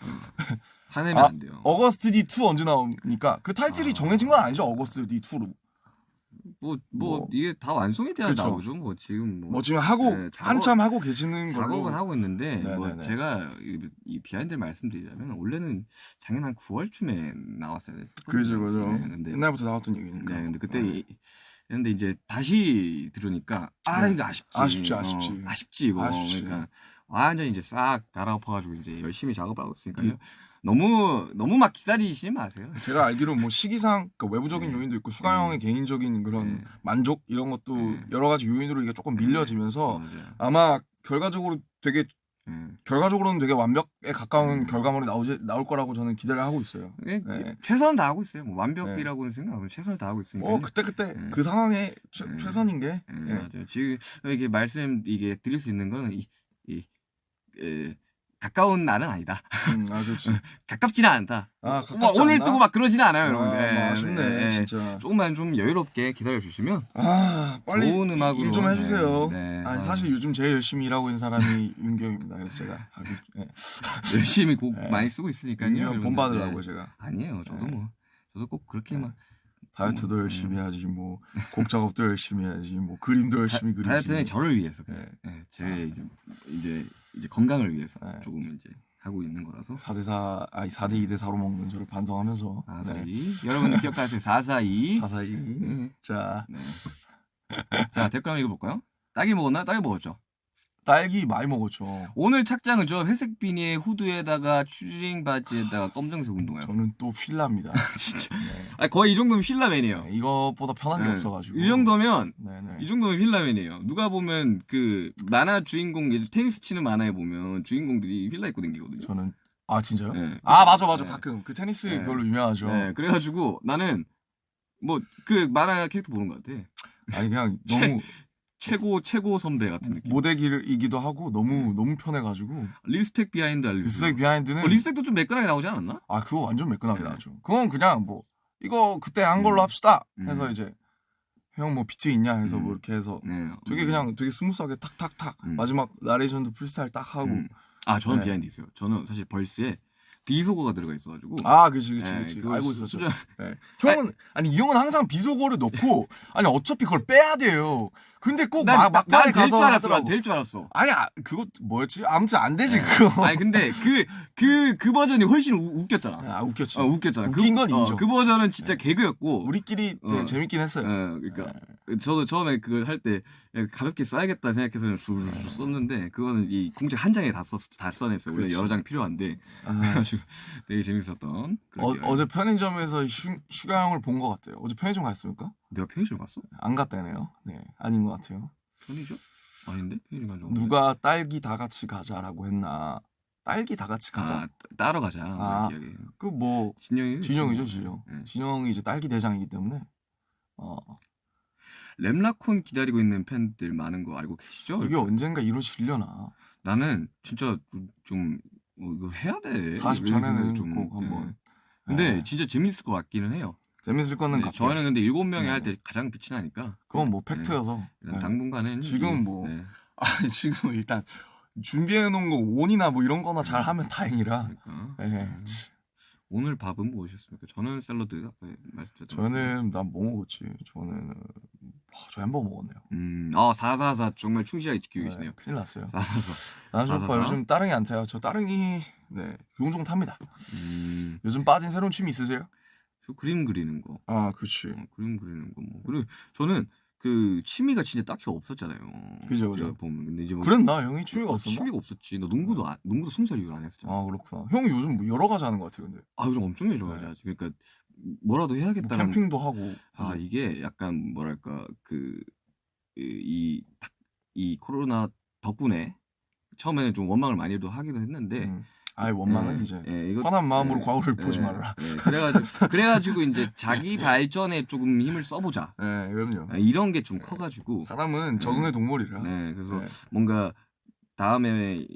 A: 화내면 안 돼요.
B: 어거스트 D2 언제 나오니까 그 타이틀이 정해진 건 아니죠. 어거스트 D2로.
A: 이게 다 완성이 돼야 나오죠. 지금
B: 한참 하고 계시는 걸로
A: 작업은 하고 있는데 제가 이 비하인드 말씀드리자면 원래는 작년 한 9월쯤에 나왔어야 됐어요.
B: 그죠. 옛날부터 나왔던 얘기니까.
A: 근데 그때 근데 이제 다시 들으니까 이거 아쉽지.
B: 아쉽지
A: 이거. 그러니까 완전 이제 싹 갈아엎어가지고 이제 열심히 작업을 하고 있으니까요. 너무 막 기다리시지 마세요.
B: 제가 알기로 뭐 시기상 그러니까 외부적인
A: 네.
B: 요인도 있고 슈가 형의 개인적인 그런 만족 이런 것도 여러 가지 요인으로 이게 조금 밀려지면서 아마 결과적으로는 되게 완벽에 가까운 결과물이 나올 거라고 저는 기대를 하고 있어요.
A: 네. 최선을 다하고 있어요. 뭐 완벽이라고는 생각하고 최선을 다하고 있으니까.
B: 그때 그 상황에 최선인 게.
A: 맞아요. 지금 이게 이게 드릴 수 있는 거는 가까운 날은 아니다.
B: 그렇지.
A: 가깝지는 않다. 오늘
B: 않나?
A: 뜨고 막 그러지는 않아요, 여러분.
B: 아쉽네, 진짜.
A: 조금만 좀 여유롭게 기다려 주시면
B: 빨리
A: 좋은 음악으로
B: 일 좀 해주세요.
A: 네.
B: 사실 요즘 제일 열심히 일하고 있는 사람이 윤경입니다. 그래서 제가
A: 열심히 곡 많이 쓰고 있으니까요.
B: 윤경 본받으려고요, 제가.
A: 아니에요, 저도 꼭 그렇게 막
B: 다이어트도 열심히 해야지, 뭐 곡 작업도 열심히 해야지, 뭐 그림도 열심히 그리지.
A: 다이어트는 저를 위해서 제 이제 건강을 위해서 조금 이제 하고 있는 거라서
B: 4대 2대 4로 먹는 저를 반성하면서
A: 442 여러분 기억하세요. 442
B: 자
A: 댓글 한번 읽어볼까요? 딸기 먹었나? 딸기 먹었죠.
B: 딸기 많이 먹었죠.
A: 오늘 착장은 저 회색 비니에 후드에다가 추리닝 바지에다가 검정색 운동화요.
B: 저는 또 필라입니다.
A: 진짜. 거의 이 정도면 필라맨이에요.
B: 이것보다 편한 게 없어가지고.
A: 이 정도면 필라맨이에요. 누가 보면 그 만화 주인공 테니스 치는 만화에 보면 주인공들이 필라 입고 다니거든요.
B: 저는 진짜요? 맞아. 가끔 그 테니스 그걸로 유명하죠.
A: 그래가지고 나는 뭐 그 만화 캐릭터 보는 것 같아.
B: 아니 그냥 너무
A: 최고 선배 같은 느낌.
B: 모델이기도 하고 너무 편해가지고.
A: 리스펙 비하인드 알려줘.
B: 리스펙 비하인드는
A: 리스펙도 좀 매끈하게 나오지 않았나?
B: 그거 완전 매끈하게 나왔죠. 그건 그냥 뭐 이거 그때 한 걸로 합시다 해서 이제 형 뭐 비트 있냐 해서 뭐 이렇게 해서 되게 스무스하게 탁탁탁 마지막 나레이션도 프리스타일 딱 하고.
A: 저는 비하인드 있어요. 저는 사실 벌스에 비속어가 들어가 있어가지고.
B: 그치. 알고 있었죠. 형은 이 형은 항상 비속어를 넣고 어차피 그걸 빼야 돼요. 근데 꼭 막판에 가서 하더라고.
A: 될 줄 알았어.
B: 그거 뭐였지? 아무튼 안 되지 그거.
A: 근데 그 버전이 훨씬 웃겼잖아.
B: 웃겼지.
A: 웃겼잖아.
B: 웃긴 건 인정.
A: 그 버전은 진짜 개그였고.
B: 우리끼리 되게 재밌긴 했어요.
A: 그러니까 저도 처음에 그걸 할 때 가볍게 써야겠다 생각해서 썼는데 그거는 이 공책 한 장에 다 써냈어요. 원래 여러 장 필요한데. 되게 재밌었던.
B: 어제 편의점에서 슈가 형을 본 것 같아요. 어제 편의점 갔습니까?
A: 내가 편의점 갔어?
B: 안 갔다네요. 아닌 것 같아요.
A: 편의점? 아닌데? 편의점 간 적.
B: 누가 딸기 다 같이 가자라고 했나? 딸기 다 같이 가자.
A: 따러 가자.
B: 그 뭐 진영이죠. 진영이 이제 딸기 대장이기 때문에.
A: 램라콘 기다리고 있는 팬들 많은 거 알고 계시죠?
B: 이게 언젠가 이루어지려나?
A: 나는 진짜 좀 이거 해야 돼.
B: 40 전에는 좀 꼭 한번.
A: 근데 진짜 재밌을 것 같기는 해요.
B: 재밌을 거는 같아요.
A: 저희는 근데 7명이 할 때 가장 빛이 나니까.
B: 그건 뭐 팩트여서.
A: 당분간은
B: 지금 뭐 지금 일단 준비해 놓은 거 원이나 뭐 이런 거나 잘 하면 다행이라.
A: 오늘 밥은 무엇이었습니까? 저는 샐러드 아까 말씀드렸던.
B: 저는 난 뭐 먹었지? 저는 저 햄버거 먹었네요.
A: 444 정말 충실하게 지키고 계시네요.
B: 큰일 났어요.
A: 444.
B: 난 저 요즘 따릉이 안 타요. 저 따릉이 종종 탑니다. 요즘 빠진 새로운 취미 있으세요?
A: 저 그림 그리는 거.
B: 그렇지.
A: 그림 그리는 거 뭐. 그리고 저는 그 취미가 진짜 딱히 없었잖아요.
B: 그죠.
A: 보면 근데 이제
B: 그랬나? 형이 취미가 없었나?
A: 취미가 없었지. 나 농구도 20살 이후로 안 했었잖아.
B: 그렇구나. 형이 요즘 뭐 여러 가지 하는 것 같아 근데.
A: 요즘 엄청 여러 가지 하지. 그러니까 뭐라도 해야겠다는.
B: 뭐 캠핑도 하고.
A: 이게 약간 뭐랄까 이 코로나 덕분에 처음에는 좀 원망을 많이도 하기도 했는데.
B: 원망은 이제 편한 마음으로 과거를 보지 말아라.
A: 그래가지고 이제 자기 발전에 조금 힘을 써보자.
B: 그럼요.
A: 이런 게 좀 커가지고
B: 사람은 적응의 동물이라.
A: 그래서 뭔가 다음에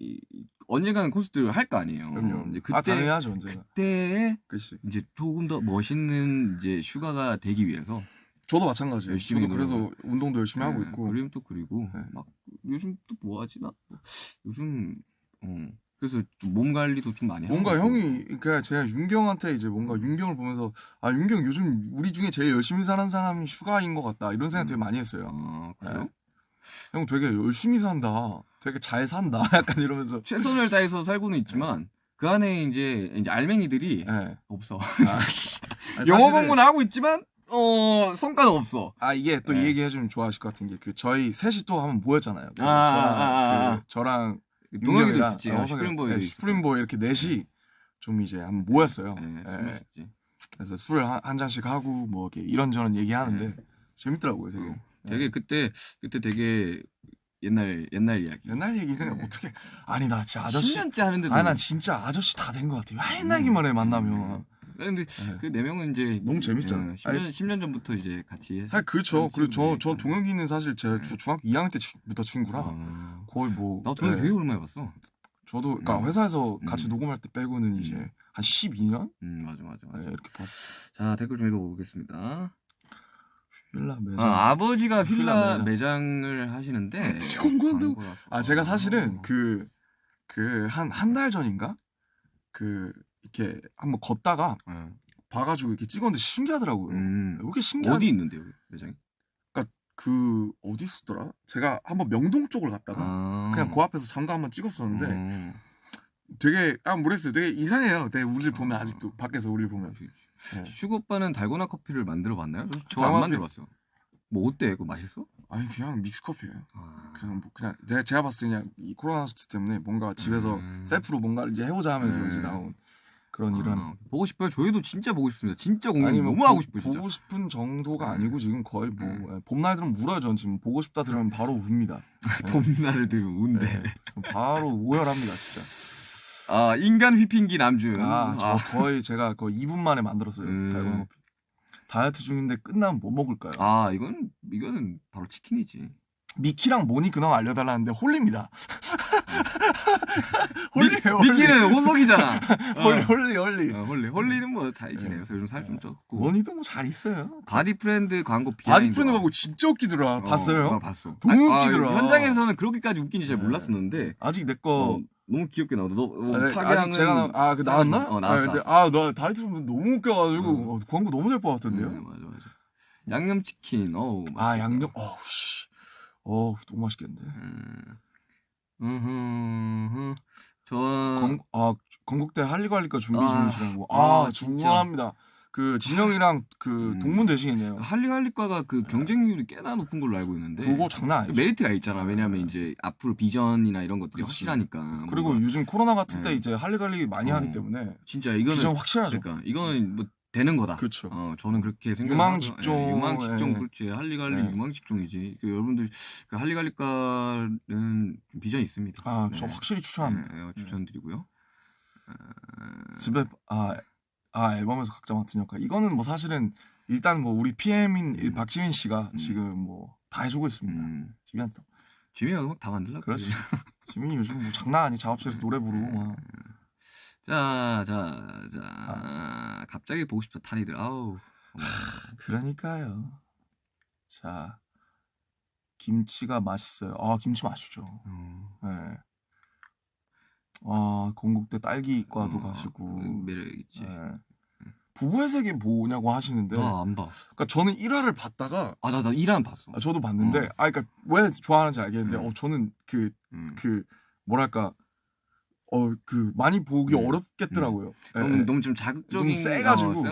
A: 언젠가는 콘서트를 할 거 아니에요.
B: 그럼요.
A: 이제 그때
B: 당연하죠 언제나.
A: 그때
B: 그치.
A: 이제 조금 더 멋있는 이제 슈가가 되기 위해서.
B: 저도 마찬가지예요.
A: 열심히
B: 저도 그래서 운동도 열심히 하고 있고.
A: 그림도 그리고 막 요즘 또 뭐하지 나 요즘 그래서 좀 몸 관리도 좀 많이 하고.
B: 뭔가 형이 그러니까 제가 윤경한테 이제 뭔가 윤경을 보면서 윤경 요즘 우리 중에 제일 열심히 사는 사람이 슈가인 것 같다 이런 생각 되게 많이 했어요.
A: 그래요?
B: 형 되게 열심히 산다. 되게 잘 산다. 약간 이러면서
A: 최선을 다해서 살고는 있지만 그 안에 이제 알맹이들이 없어. 영어 공부는 하고 있지만 성과는 없어.
B: 이게 또 이 얘기 해주면 좋아하실 것 같은 게 저희 셋이 또 한번 모였잖아요. 저랑
A: 동혁이도 있었지. 슈프림보이.
B: 슈프림보이 이렇게 넷이 좀 이제 한번 모였어요.
A: 네, 술 마셨지.
B: 그래서 술 한 잔씩 하고 뭐 이렇게 이런저런 얘기하는데 재밌더라고요, 되게.
A: 되게 그때 되게 옛날 이야기.
B: 옛날 얘기는 어떻게 아니 나 진짜 아저씨
A: 10년째 하는데도
B: 아니 난 진짜 아저씨 다 된 것 같아. 맨날 얘기만 해 만나면.
A: 근데 그 네 명은 이제
B: 너무 재밌잖아.
A: 10년 전부터 이제 같이.
B: 그렇죠. 그리고 저 동혁이는 사실 제가 중학교 2학년 때부터 친구라 거의 뭐.
A: 나 동혁 되게 오랜만에 봤어.
B: 저도 그러니까 회사에서 같이 녹음할 때 빼고는 이제 한 12년?
A: 맞아.
B: 이렇게 봤어.
A: 자, 댓글 좀 읽어보겠습니다.
B: 필라 매장.
A: 아버지가 필라 매장을 하시는데
B: 공관도. 제가 사실은 한 달 전인가 이렇게 한번 걷다가 봐가지고 이렇게 찍었는데 신기하더라고요. 왜 이렇게 신기한?
A: 어디 있는데요, 매장이?
B: 그러니까 어디 있었더라? 제가 한번 명동 쪽을 갔다가 그냥 그 앞에서 잠깐 한번 찍었었는데 되게 모르겠어요. 되게 이상해요. 되게 우리를 보면 아직도 밖에서 우리를 보면.
A: 슈가 오빠는 달고나 커피를 만들어봤나요? 저 안 만들어봤어요. 뭐 어때? 그거 맛있어?
B: 아니 그냥 믹스 커피예요. 그냥 제가 봤을 때 그냥 이 코로나 시트 때문에 뭔가 집에서 셀프로 뭔가를 이제 해보자 하면서 이제 나온 그런 이런.
A: 보고 싶어요. 저희도 진짜 보고 싶습니다. 진짜 공연
B: 아니,
A: 너무 하고 싶어요. 진짜.
B: 보고 싶은 정도가 아니고 지금 거의 뭐 봄날 들으면 울어요. 전 지금 보고 싶다 들으면 바로 웁니다.
A: 봄날을 들으면 운대.
B: 바로 오열합니다 진짜.
A: 인간 휘핑기 남준.
B: 제가 거의 2분 만에 만들었어요. 달고나 커피. 다이어트 중인데 끝나면 뭐 먹을까요?
A: 이거는 바로 치킨이지.
B: 미키랑 모니 근황 알려달라는데 홀리입니다. 홀리예요.
A: 미키는 호석이잖아.
B: 홀리.
A: 는 뭐 잘 지내요. 요즘 살 좀 쪘고.
B: 모니도 뭐 잘 있어요.
A: 바디프렌드 광고
B: 바디프렌드 광고 진짜 웃기더라. 봤어요?
A: 봤어.
B: 너무 웃기더라.
A: 현장에서는 그렇게까지 웃긴지 잘 몰랐었는데
B: 아직 내 거
A: 너무 귀엽게 나오다.
B: 아직 제가 나왔나?
A: 나왔어.
B: 나 다이어트 너무 웃겨가지고 광고 너무 잘 뽑았던데요.
A: 맞아. 양념치킨.
B: 양념. 씨. 너무 맛있겠는데. 건국대 할리갈리과 준비 중이시라고. 중요합니다. 진영이랑 동문 되시겠네요.
A: 할리갈리과가 경쟁률이 꽤나 높은 걸로 알고 있는데.
B: 그거 장난 아니죠.
A: 메리트가 있잖아. 왜냐면 이제 앞으로 비전이나 이런 것들이 확실하니까.
B: 그리고 요즘 코로나 같은 때 이제 할리갈리 많이 하기 때문에.
A: 진짜 이거는
B: 비전 확실하죠.
A: 그러니까 이거는 뭐 되는 거다.
B: 그렇죠.
A: 저는 그렇게 생각하고.
B: 유망직종.
A: 그렇지. 할리갈리 유망직종이지. 여러분들 할리갈리과는 비전이 있습니다.
B: 저 확실히 추천합니다.
A: 추천드리고요.
B: 집에 앨범에서 각자 맡은 역할. 이거는 뭐 사실은 일단 뭐 우리 PM인 박지민 씨가 지금 뭐 다 해주고 있습니다.
A: 지민이가 음악 다 만들라고.
B: 그렇지. 지민이 요즘 뭐 장난 아니. 작업실에서 노래 부르고 막.
A: 자, 갑자기 보고 싶다 탄이들.
B: 그러니까요. 자, 김치가 맛있어요. 김치 맛있죠. 네. 건국대 딸기과도 가시고.
A: 매력 있지.
B: 네. 부부의 세계 뭐냐고 하시는데.
A: 안 봐.
B: 그러니까 저는 1화를 봤다가.
A: 나 1화는 봤어.
B: 저도 봤는데. 그러니까 왜 좋아하는지 알겠는데. 저는 뭐랄까. 많이 보기 어렵겠더라고요.
A: 너무 좀 자극적인.
B: 좀 세가지고.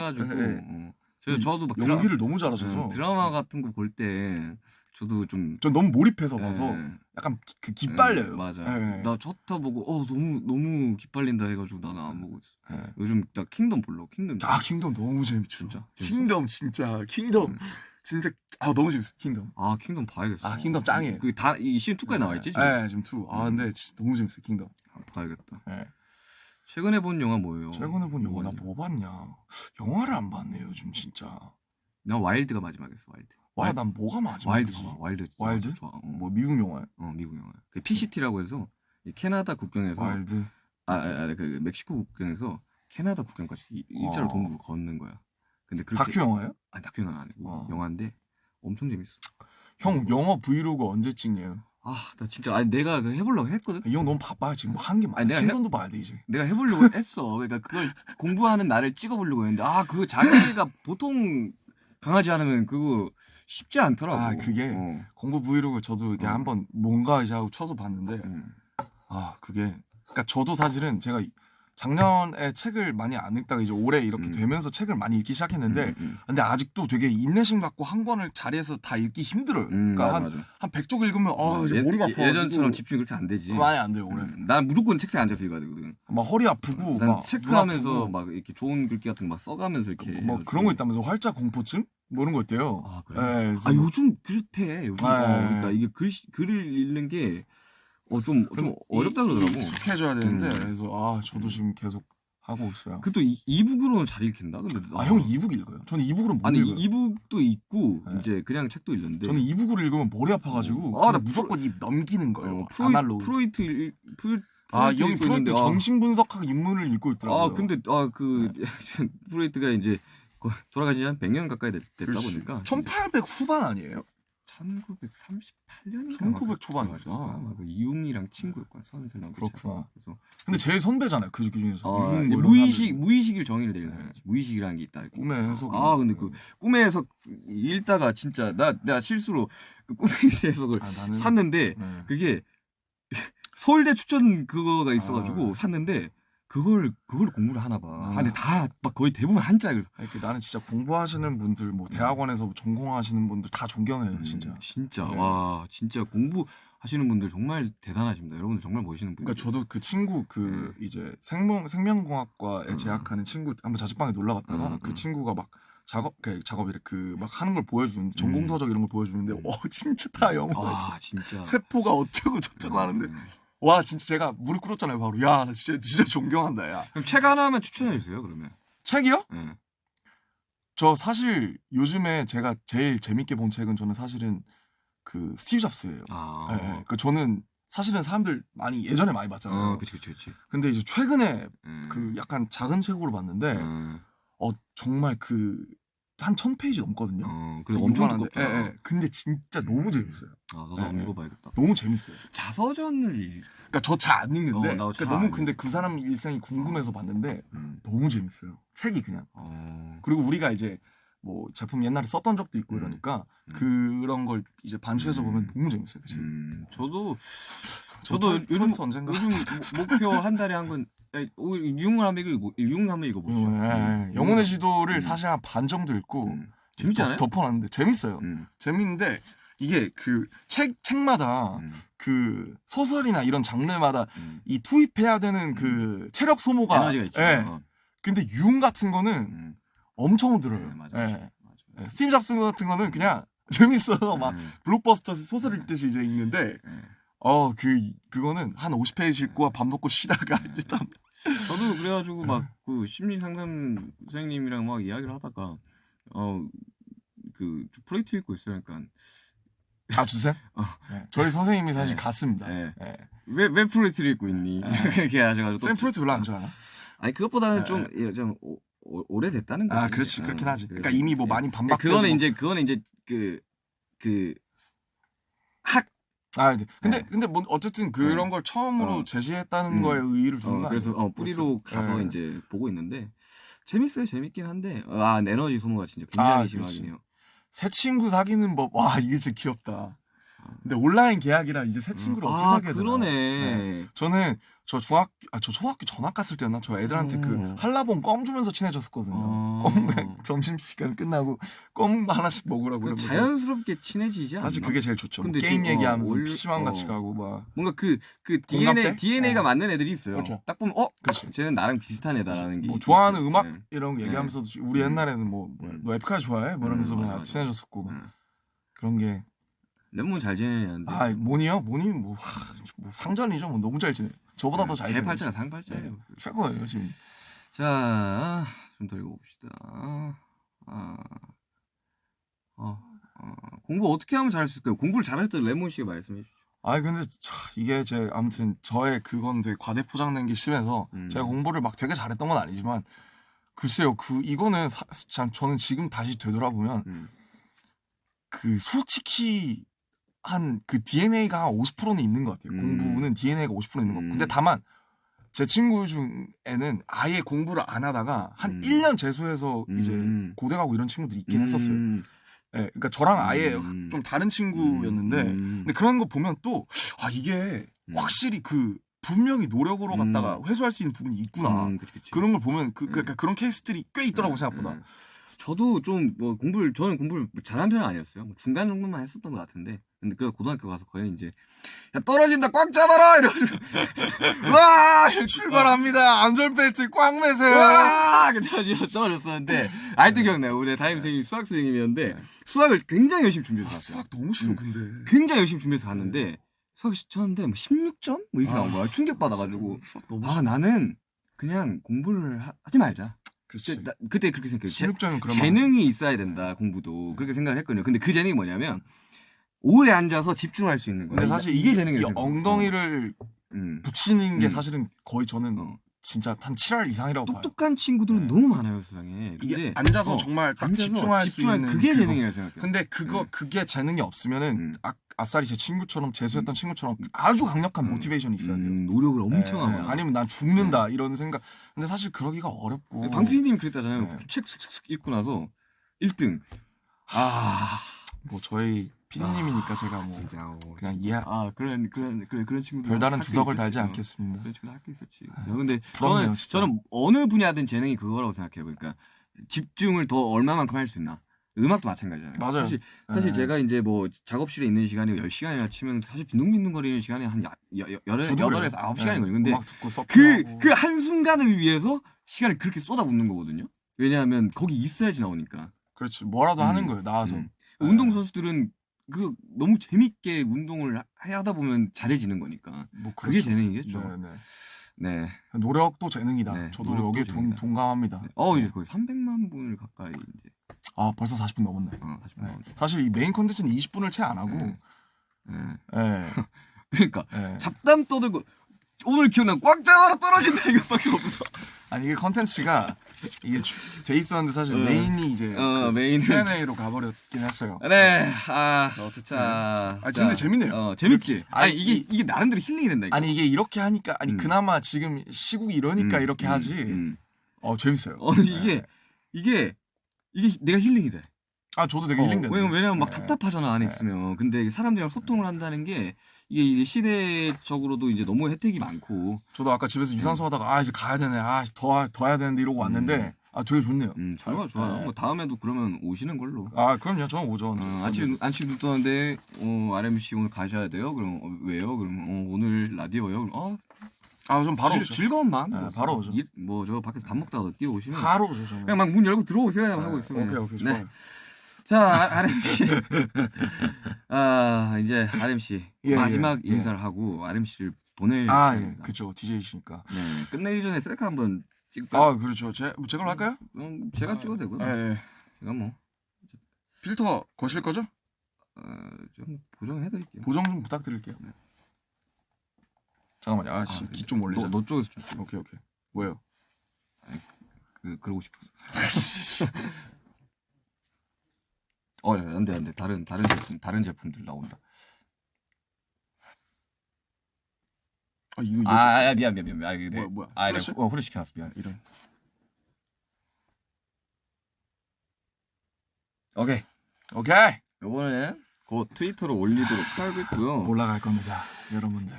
A: 저도 막
B: 연기를 너무 잘하셔서.
A: 드라마 같은 거 볼 때 저도 전
B: 너무 몰입해서 봐서 약간 기빨려요.
A: 맞아. 나 첫화 보고 너무 기빨린다 해가지고 나는 안 보고 있어. 요즘 나 킹덤 보려고. 킹덤
B: 너무 재밌죠.
A: 진짜.
B: 킹덤 진짜 너무 재밌어. 킹덤.
A: 킹덤 봐야겠어.
B: 킹덤 짱이에요.
A: 이 시즌 2까지 나와 있지?
B: 네, 지금 2. 근데 진짜 너무 재밌어. 킹덤.
A: 봐야겠다. 최근에 본 영화 뭐예요?
B: 최근에 본 영화 나 뭐 봤냐? 영화를 안 봤네 요즘 진짜.
A: 나 와일드가 마지막이었어. 와일드.
B: 난 뭐가 마지막이지?
A: 와일드?
B: 좋아. 뭐 미국 영화야?
A: 미국 영화. PCT라고 해서 캐나다 국경에서
B: 와일드.
A: 멕시코 국경에서 캐나다 국경까지 일자로 동굴 걷는 거야. 근데
B: 다큐 영화예요?
A: 다큐 영화는 아니고 영화인데 엄청 재밌어.
B: 형 영화 브이로그 언제 찍냐요?
A: 나 진짜 내가 해보려고 했거든.
B: 이 형 너무 바빠 지금 한 게 많아. 킹덤도 봐야 돼 이제.
A: 내가 해보려고 했어. 그러니까 그걸 공부하는 나를 찍어보려고 했는데 그거 자기가 보통 강하지 않으면 그거 쉽지 않더라고.
B: 그게 공부 브이로그 저도 이렇게 한번 뭔가 이제 하고 쳐서 봤는데 그게 그러니까 저도 사실은 제가 작년에 책을 많이 안 읽다가 이제 올해 이렇게 되면서 책을 많이 읽기 시작했는데 근데 아직도 되게 인내심 갖고 한 권을 자리에서 다 읽기 힘들어요. 그러니까
A: 맞아.
B: 한 100쪽 읽으면 이제 머리가 아파.
A: 예전처럼 집중이 그렇게 안 되지.
B: 많이 안 돼요, 올해.
A: 난 무조건 책상에 앉아서 읽어야 되거든.
B: 막 허리 아프고
A: 난
B: 막
A: 체크하면서 막 이렇게 좋은 글귀 같은 거 막 써가면서 이렇게
B: 뭐 그런 거 있다면서 활자 공포증? 뭐 이런 거 있대요.
A: 아, 그래?
B: 네,
A: 요즘 그렇대. 요즘 그러니까 이게 글을 읽는 게 좀 어렵다 그러더라고.
B: 익숙해져야 되는데 그래서 저도 지금 계속 하고 있어요.
A: 그 또 이북으로는 잘 읽힌다. 근데
B: 형 이북 읽어요? 저는 이북으로 못 읽어요.
A: 이북도 있고
B: 네.
A: 이제 그냥 책도 읽는데
B: 저는 이북으로 읽으면 머리 아파가지고 나 무조건 입 넘기는 거예요. 아날로그.
A: 프로이트
B: 이 형이 프로이트 정신 분석학 입문을 읽고 있더라고요.
A: 근데 프로이트가 이제 돌아가신 지 한 100년 가까이 됐다 보니까
B: 1800 후반 아니에요?
A: 1938년인가
B: 1900 초반이죠.
A: 이웅이랑 친구였구나. 서른 살 넘게.
B: 그렇구나.
A: 그래서
B: 근데 제일 선배잖아요. 그 중에서.
A: 무의식을 정의를 내리는 사람이지. 무의식이라는 게 있다.
B: 꿈의 해석.
A: 근데 그 꿈의 해석 읽다가 진짜 내가 실수로 그 꿈의 해석을 샀는데 그게 서울대 추천 그거가 있어가지고 샀는데 그걸 공부를 하나 봐. 근데 다 막 거의 대부분 한자야. 그래서
B: 나는 진짜 공부하시는 분들, 뭐 대학원에서 전공하시는 분들 다 존경해요, 진짜.
A: 진짜 와, 진짜 공부하시는 분들 정말 대단하십니다. 여러분들 정말 멋있는 분들.
B: 그러니까 저도 그 친구 이제 생명공학과에 재학하는 친구 한번 자취방에 놀러 갔다가 그 친구가 막 작업이래 막 하는 걸 보여주는데 전공서적 이런 걸 보여주는데 진짜 다 영어.
A: 진짜
B: 세포가 어쩌고 저쩌고 하는데. 와 진짜 제가 무릎 꿇었잖아요 바로. 야 나 진짜 존경한다 야.
A: 그럼 책 하나만 추천해 주세요 그러면.
B: 책이요? 네. 저 사실 요즘에 제가 제일 재밌게 본 책은 저는 사실은 그 스티브 잡스예요. 네. 그 저는 사실은 사람들 예전에 많이 봤잖아요.
A: 그치.
B: 근데 이제 최근에 그 약간 작은 책으로 봤는데 정말 한 1000페이지 넘거든요.
A: 그래서 엄청 두껍다.
B: 근데 진짜 너무 재밌어요.
A: 나도 한번 읽어봐야겠다.
B: 너무 재밌어요.
A: 자서전을
B: 그러니까 저 잘 안 읽는데 너무 근데
A: 읽는데.
B: 그 사람 일생이 궁금해서 봤는데 너무 재밌어요. 책이 그냥. 그리고 우리가 이제 뭐 제품 옛날에 썼던 적도 있고 이러니까 그런 걸 이제 반추해서 보면 너무 재밌어요. 그치?
A: 저도 요즘
B: 언젠가
A: 목표 한 달에 한 권 유흥을 한번 읽어보죠.
B: 영혼의 지도를 사실 한 반 정도 읽고
A: 재밌지 않아요?
B: 덮어놨는데 재밌어요. 재밌는데 이게 그 책마다 그 소설이나 이런 장르마다 이 투입해야 되는 그 체력 소모가
A: 에너지가 있죠.
B: 근데 유흥 같은 거는 엄청 들어요.
A: 맞아.
B: 스티브 잡스 같은 거는 그냥 재밌어서 막 블록버스터 소설 읽듯이 이제 읽는데 그거는 한 50페이지 읽고 밥 먹고 쉬다가 이제 또
A: 저도 그래가지고 막 그 심리 상담 선생님이랑 막 이야기를 하다가 그 프로이트 읽고 있어요. 그러니까
B: 주세요. 저희 선생님이 사실 갔습니다.
A: 왜 프로이트를 읽고 있니? 이렇게 하셔가지고
B: 쌤 프로이트 별로 안 좋아요.
A: 아니 그것보다는 좀 오래됐다는 거지.
B: 그렇지 그렇긴 하지. 그러니까 이미 뭐 많이 반박되고.
A: 그거는 이제
B: 근데 뭐 어쨌든 그런 걸 처음으로 제시했다는 거에 의의를 두는 거
A: 그래서
B: 아니에요?
A: 뿌리로 가서 이제 보고 있는데 재밌어요. 재밌긴 한데 에너지 소모가 진짜 굉장히 심하긴 해요.
B: 새 친구 사귀는 법. 이게 진짜 귀엽다. 근데 온라인 계약이라 이제 새 친구를 어떻게 사귀어야 되나.
A: 그러네.
B: 저는 저 초등학교 전학 갔을 때였나? 저 애들한테 그 한라봉 껌 주면서 친해졌었거든요. 껌 점심시간 끝나고 껌 하나씩 먹으라고 그러면서.
A: 자연스럽게 친해지지 않나?
B: 사실 그게 제일 좋죠. 근데 게임 얘기하면서 PC방 같이 가고 막.
A: 뭔가 그 DNA가 맞는 애들이 있어요.
B: 그렇죠.
A: 딱 보면 쟤는 나랑 비슷한 애다라는 게.
B: 뭐 좋아하는 음악 이런 거 얘기하면서 우리 옛날에는 너 에픽하이 좋아해? 뭐 이러면서 친해졌었고 그런 게.
A: lemon 잘 지내냐는데.
B: 모니요? 모니 뭐 상전이죠. 뭐 너무 잘 지내. 저보다 더 잘 지내.
A: 대팔자가 상팔자예요.
B: 최고예요 지금.
A: 자, 좀 더 읽어봅시다. 공부 어떻게 하면 잘할 수 있을까요? 공부를 잘하셨던 레몬 씨가 말씀해 주시죠.
B: 근데 이게 아무튼 저의 그건 되게 과대포장된 게 심해서 제가 공부를 막 되게 잘했던 건 아니지만 글쎄요 이거는 저는 지금 다시 되돌아보면 솔직히 한 DNA가 한 50%는 있는 것 같아요. 공부는 DNA가 50% 있는 거. 근데 다만 제 친구 중에는 아예 공부를 안 하다가 한 1년 재수해서 이제 고대 가고 이런 친구들이 있긴 했었어요. 그러니까 저랑 아예 좀 다른 친구였는데 근데 그런 거 보면 또 이게 확실히 분명히 노력으로 갖다가 회수할 수 있는 부분이 있구나.
A: 그치.
B: 그런 걸 보면 그러니까 그런 케이스들이 꽤 있더라고 생각보다.
A: 저도 좀 뭐 저는 공부를 잘하는 편은 아니었어요. 뭐 중간 정도만 했었던 것 같은데. 근데 그 고등학교 가서 거의 이제 야 떨어진다 꽉 잡아라 이러고
B: 와 출발합니다. 안전벨트 꽉 매세요.
A: 와 떨어졌었는데 아직도 기억나요. 우리 담임 선생님이 수학 선생님이었는데 수학을 굉장히 열심히 준비해서 갔어요.
B: 수학 너무 싫어 근데.
A: 굉장히 열심히 준비해서 갔는데 수학 쳤는데 뭐 16점 뭐 이렇게 나온 거야. 충격 받아가지고 나는 그냥 공부를 하지 말자. 그때 그렇게 생각했어요. 재능이 있어야 된다 공부도 그렇게 생각을 했거든요. 근데 그 재능이 뭐냐면 오래 앉아서 집중할 수 있는 거예요.
B: 근데 사실 이게 재능이에요. 엉덩이를 붙이는 게 사실은 거의 저는 진짜 한 7할 이상이라고 봐요.
A: 똑똑한 친구들은 너무 많아요 세상에.
B: 이게 앉아서 정말 딱 집중할 수 있는
A: 그게 재능이라고 생각해요.
B: 근데 그게 재능이 없으면은 아싸리 제 친구처럼 재수했던 친구처럼 아주 강력한 모티베이션이 있어야 돼요.
A: 노력을 엄청 하고
B: 아니면 난 죽는다 이런 생각. 근데 사실 그러기가 어렵고.
A: 방 PD님이 그랬다잖아요. 책 슥슥 읽고 나서 1등.
B: 뭐 저희 PD님이니까 제가 뭐 그냥
A: 그런 친구들
B: 별다른 주석을 달지 않겠습니다.
A: 그런 친구들 학교 있었지. 근데 저는 어느 분야든 재능이 그거라고 생각해요. 그러니까 집중을 더 얼마만큼 할 수 있나. 음악도 마찬가지잖아요.
B: 맞아요.
A: 사실 제가 이제 뭐 작업실에 있는 시간이 10시간이나 치면 사실 빈둥빈둥거리는 시간이 한 8에서 9시간이거든요. 근데
B: 음악 듣고
A: 그 한순간을 위해서 시간을 그렇게 쏟아붓는 거거든요. 왜냐하면 거기 있어야지 나오니까.
B: 그렇지. 뭐라도 하는 거예요. 나와서.
A: 운동선수들은 너무 재밌게 운동을 하다 보면 잘해지는 거니까. 뭐 그게 재능이겠죠. 네.
B: 노력도 재능이다. 저도 여기에 동감합니다.
A: 이제 거의 300만 분을 가까이 이제.
B: 벌써 40분 넘었네.
A: 40분 넘었네.
B: 사실 이 메인 컨텐츠는 20분을 채 안 하고.
A: 그러니까 잡담 떠들고 오늘 기억나 꽉 잡아라 떨어진다 이것밖에 없어.
B: 아니 이게 컨텐츠가 이게 돼 있었는데 사실 메인이 이제
A: 메인
B: Q&A로 가버렸긴 했어요.
A: 네.
B: 어쨌든. 근데 재밌네요.
A: 재밌지. 이게 나름대로 힐링이 된다.
B: 아니 이게 이렇게 하니까 그나마 지금 시국이 이러니까 이렇게 하지. 재밌어요.
A: 이게 내가 힐링이 돼.
B: 저도 되게 힐링된다.
A: 왜냐면 막 답답하잖아 안에 있으면. 근데 사람들이랑 소통을 한다는 게 이게 이제 시대적으로도 이제 너무 혜택이 많고.
B: 저도 아까 집에서 유산소 하다가 이제 가야 되네. 더 해야 되는데 이러고 왔는데 되게 좋네요.
A: 좋아요. 뭐 다음에도 그러면 오시는 걸로.
B: 그럼요. 저는 오죠.
A: 아침 눈 떠는데 RMC 오늘 가셔야 돼요. 그럼 왜요? 그럼 오늘 라디오요. 그럼
B: 좀 바로 오죠.
A: 즐거운 마음.
B: 바로 오죠.
A: 저 밖에서 밥 먹다가 뛰어오시면
B: 바로 오죠. 저는.
A: 그냥 막 문 열고 들어오세요. 하고 있으면.
B: 오케이 좋아요.
A: 자, RMC. 이제 RMC 마지막 인사를 하고 RMC를 보낼.
B: 그렇죠. DJ시니까.
A: 네, 끝내기 전에 셀카 한번 찍을까요?
B: 그렇죠. 제걸로 할까요?
A: 제가 찍어도 되고요. 제가 뭐
B: 필터 거실 거죠?
A: 좀 보정해드릴게요.
B: 보정 좀 부탁드릴게요. 네. 잠깐만요. 기 좀 올리자.
A: 너 쪽에서 좀.
B: 오케이. 뭐예요?
A: 그러고 싶어서. 안 돼. 다른 제품들 나온다.
B: 이거
A: 미안.
B: 뭐야?
A: 후레쉬 켜놨어. 미안.
B: 이런.
A: 오케이. 요번에 곧 트위터로 올리도록 하고 있고요.
B: 올라갈 겁니다, 여러분들.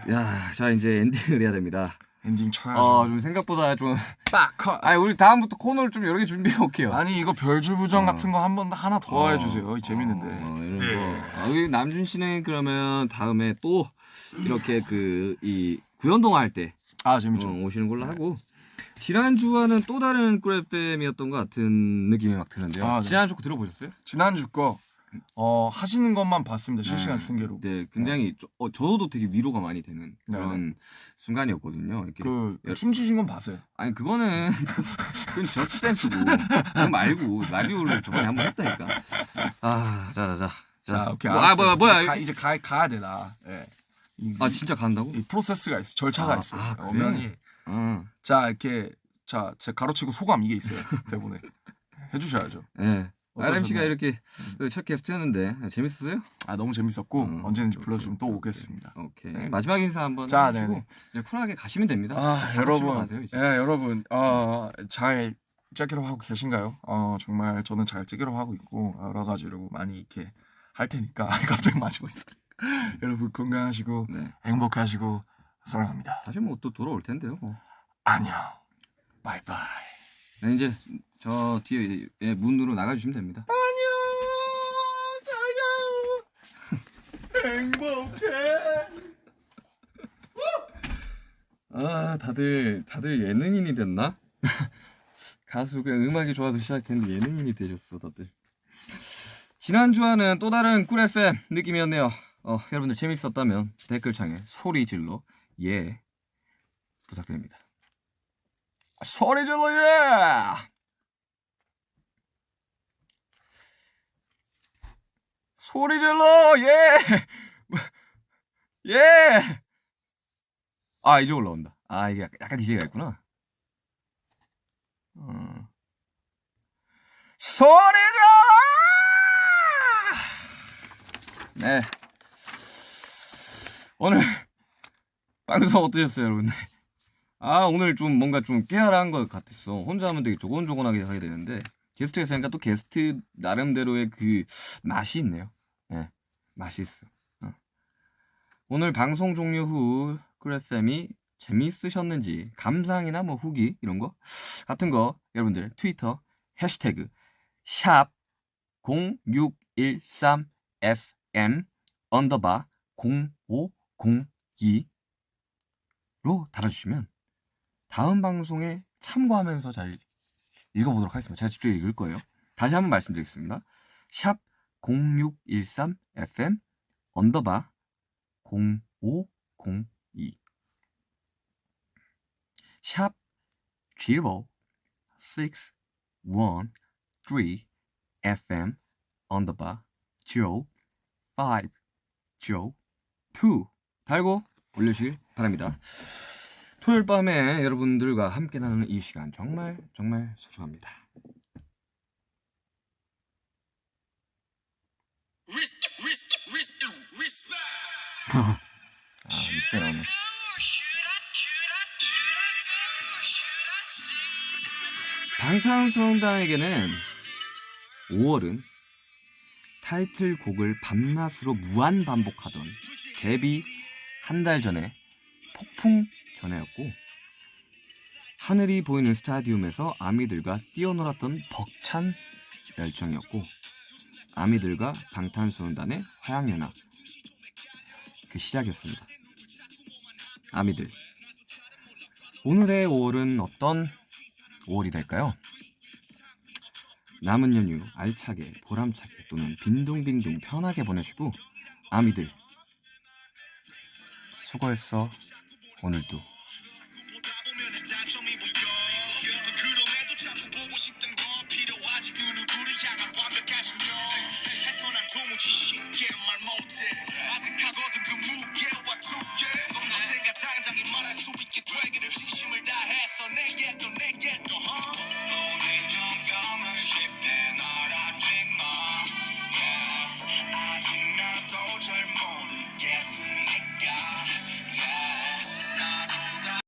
A: 자 이제 엔딩을 해야 됩니다.
B: 엔딩 쳐야죠.
A: 좀 생각보다 좀
B: 빡.
A: 우리 다음부터 코너를 좀 여러 개 준비해 올게요.
B: 이거 별주부정 같은 거 하나 더 해주세요. 재밌는데.
A: 이런 거. 우리 남준 씨는 그러면 다음에 또 이렇게 이 구연동 할 때
B: 재밌죠.
A: 오시는 걸로 하고. 지난주와는 또 다른 꿀FM이었던 것 같은 느낌이 막 드는데요. 지난주 거 들어보셨어요?
B: 지난주 거 하시는 것만 봤습니다. 실시간 중계로.
A: 네, 굉장히 저도 되게 위로가 많이 되는 그런 순간이었거든요. 이렇게
B: 춤추신 건 봤어요.
A: 그건 저스트 댄스고 그거 말고 라디오를 저번에 한번 했다니까.
B: 자, 오케이.
A: 뭐야?
B: 이제 가야 돼 나.
A: 진짜 간다고?
B: 이 프로세스가 있어. 절차가 있어.
A: 그래?
B: 자, 이렇게 제가 가로치고 소감 이게 있어요. 대본에 해주셔야죠.
A: 네. RMC가 이렇게 첫 게스트였는데 재밌었어요?
B: 너무 재밌었고 언제든지 불러주면 또 오겠습니다.
A: 오케이. 마지막 인사 한번
B: 해주시고
A: 쿨하게 가시면 됩니다.
B: 여러분, 여러분 잘 째기로 하고 계신가요? 정말 저는 잘 째기로 하고 있고 여러 가지로 많이 이렇게 할 테니까 갑자기 마시고 있어. 여러분 건강하시고 행복하시고 사랑합니다.
A: 다시 뭐 또 돌아올 텐데요. 뭐.
B: 안녕. 바이바이.
A: 네, 이제 저 뒤에 문으로 나가주시면 됩니다.
B: 안녕. 잘 가요. 행복해.
A: 아, 다들 예능인이 됐나? 가수 그냥 음악이 좋아서 시작했는데 예능인이 되셨어, 다들. 지난주와는 또 다른 꿀 FM 느낌이었네요. 여러분들 재밌었다면 댓글창에 소리 질러 예 부탁드립니다. 소리 질러 예! 소리 질러 예! 예! 아, 이제 올라온다. 아, 이게 약간 디레이가 있구나. 소리 질러! 네. 오늘 방송 어떠셨어요, 여러분들? 아, 오늘 좀 뭔가 좀 깨알한 것 같았어. 혼자 하면 되게 조곤조곤하게 하게 되는데 게스트가 있으니까 또 게스트 나름대로의 그 맛이 있네요. 네, 맛이 있어. 오늘 방송 종료 후 꿀FM이 재미있으셨는지 감상이나 뭐 후기 이런 거 같은 거 여러분들 트위터 해시태그 샵 0613FM 언더바 0502로 달아주시면 다음 방송에 참고하면서 잘 읽어보도록 하겠습니다. 제가 직접 읽을 거예요. 다시 한번 말씀드리겠습니다. 샵 0613FM 언더바 0502 샵 0613FM 언더바 0502 달고 올려주시길 바랍니다. 토요일 밤에 여러분들과 함께 나누는 이 시간 정말 소중합니다. 리스펙 나오네. 방탄소년단에게는 5월은 타이틀곡을 밤낮으로 무한 반복하던 데뷔 한 달 전에 폭풍 전야였고 하늘이 보이는 스타디움에서 아미들과 뛰어놀았던 벅찬 열정이었고 아미들과 방탄소년단의 화양연합 그 시작이었습니다. 아미들 오늘의 5월은 어떤 5월이 될까요? 남은 연휴 알차게 보람차게 또는 빈둥빈둥 편하게 보내시고 아미들 수고했어 오늘도.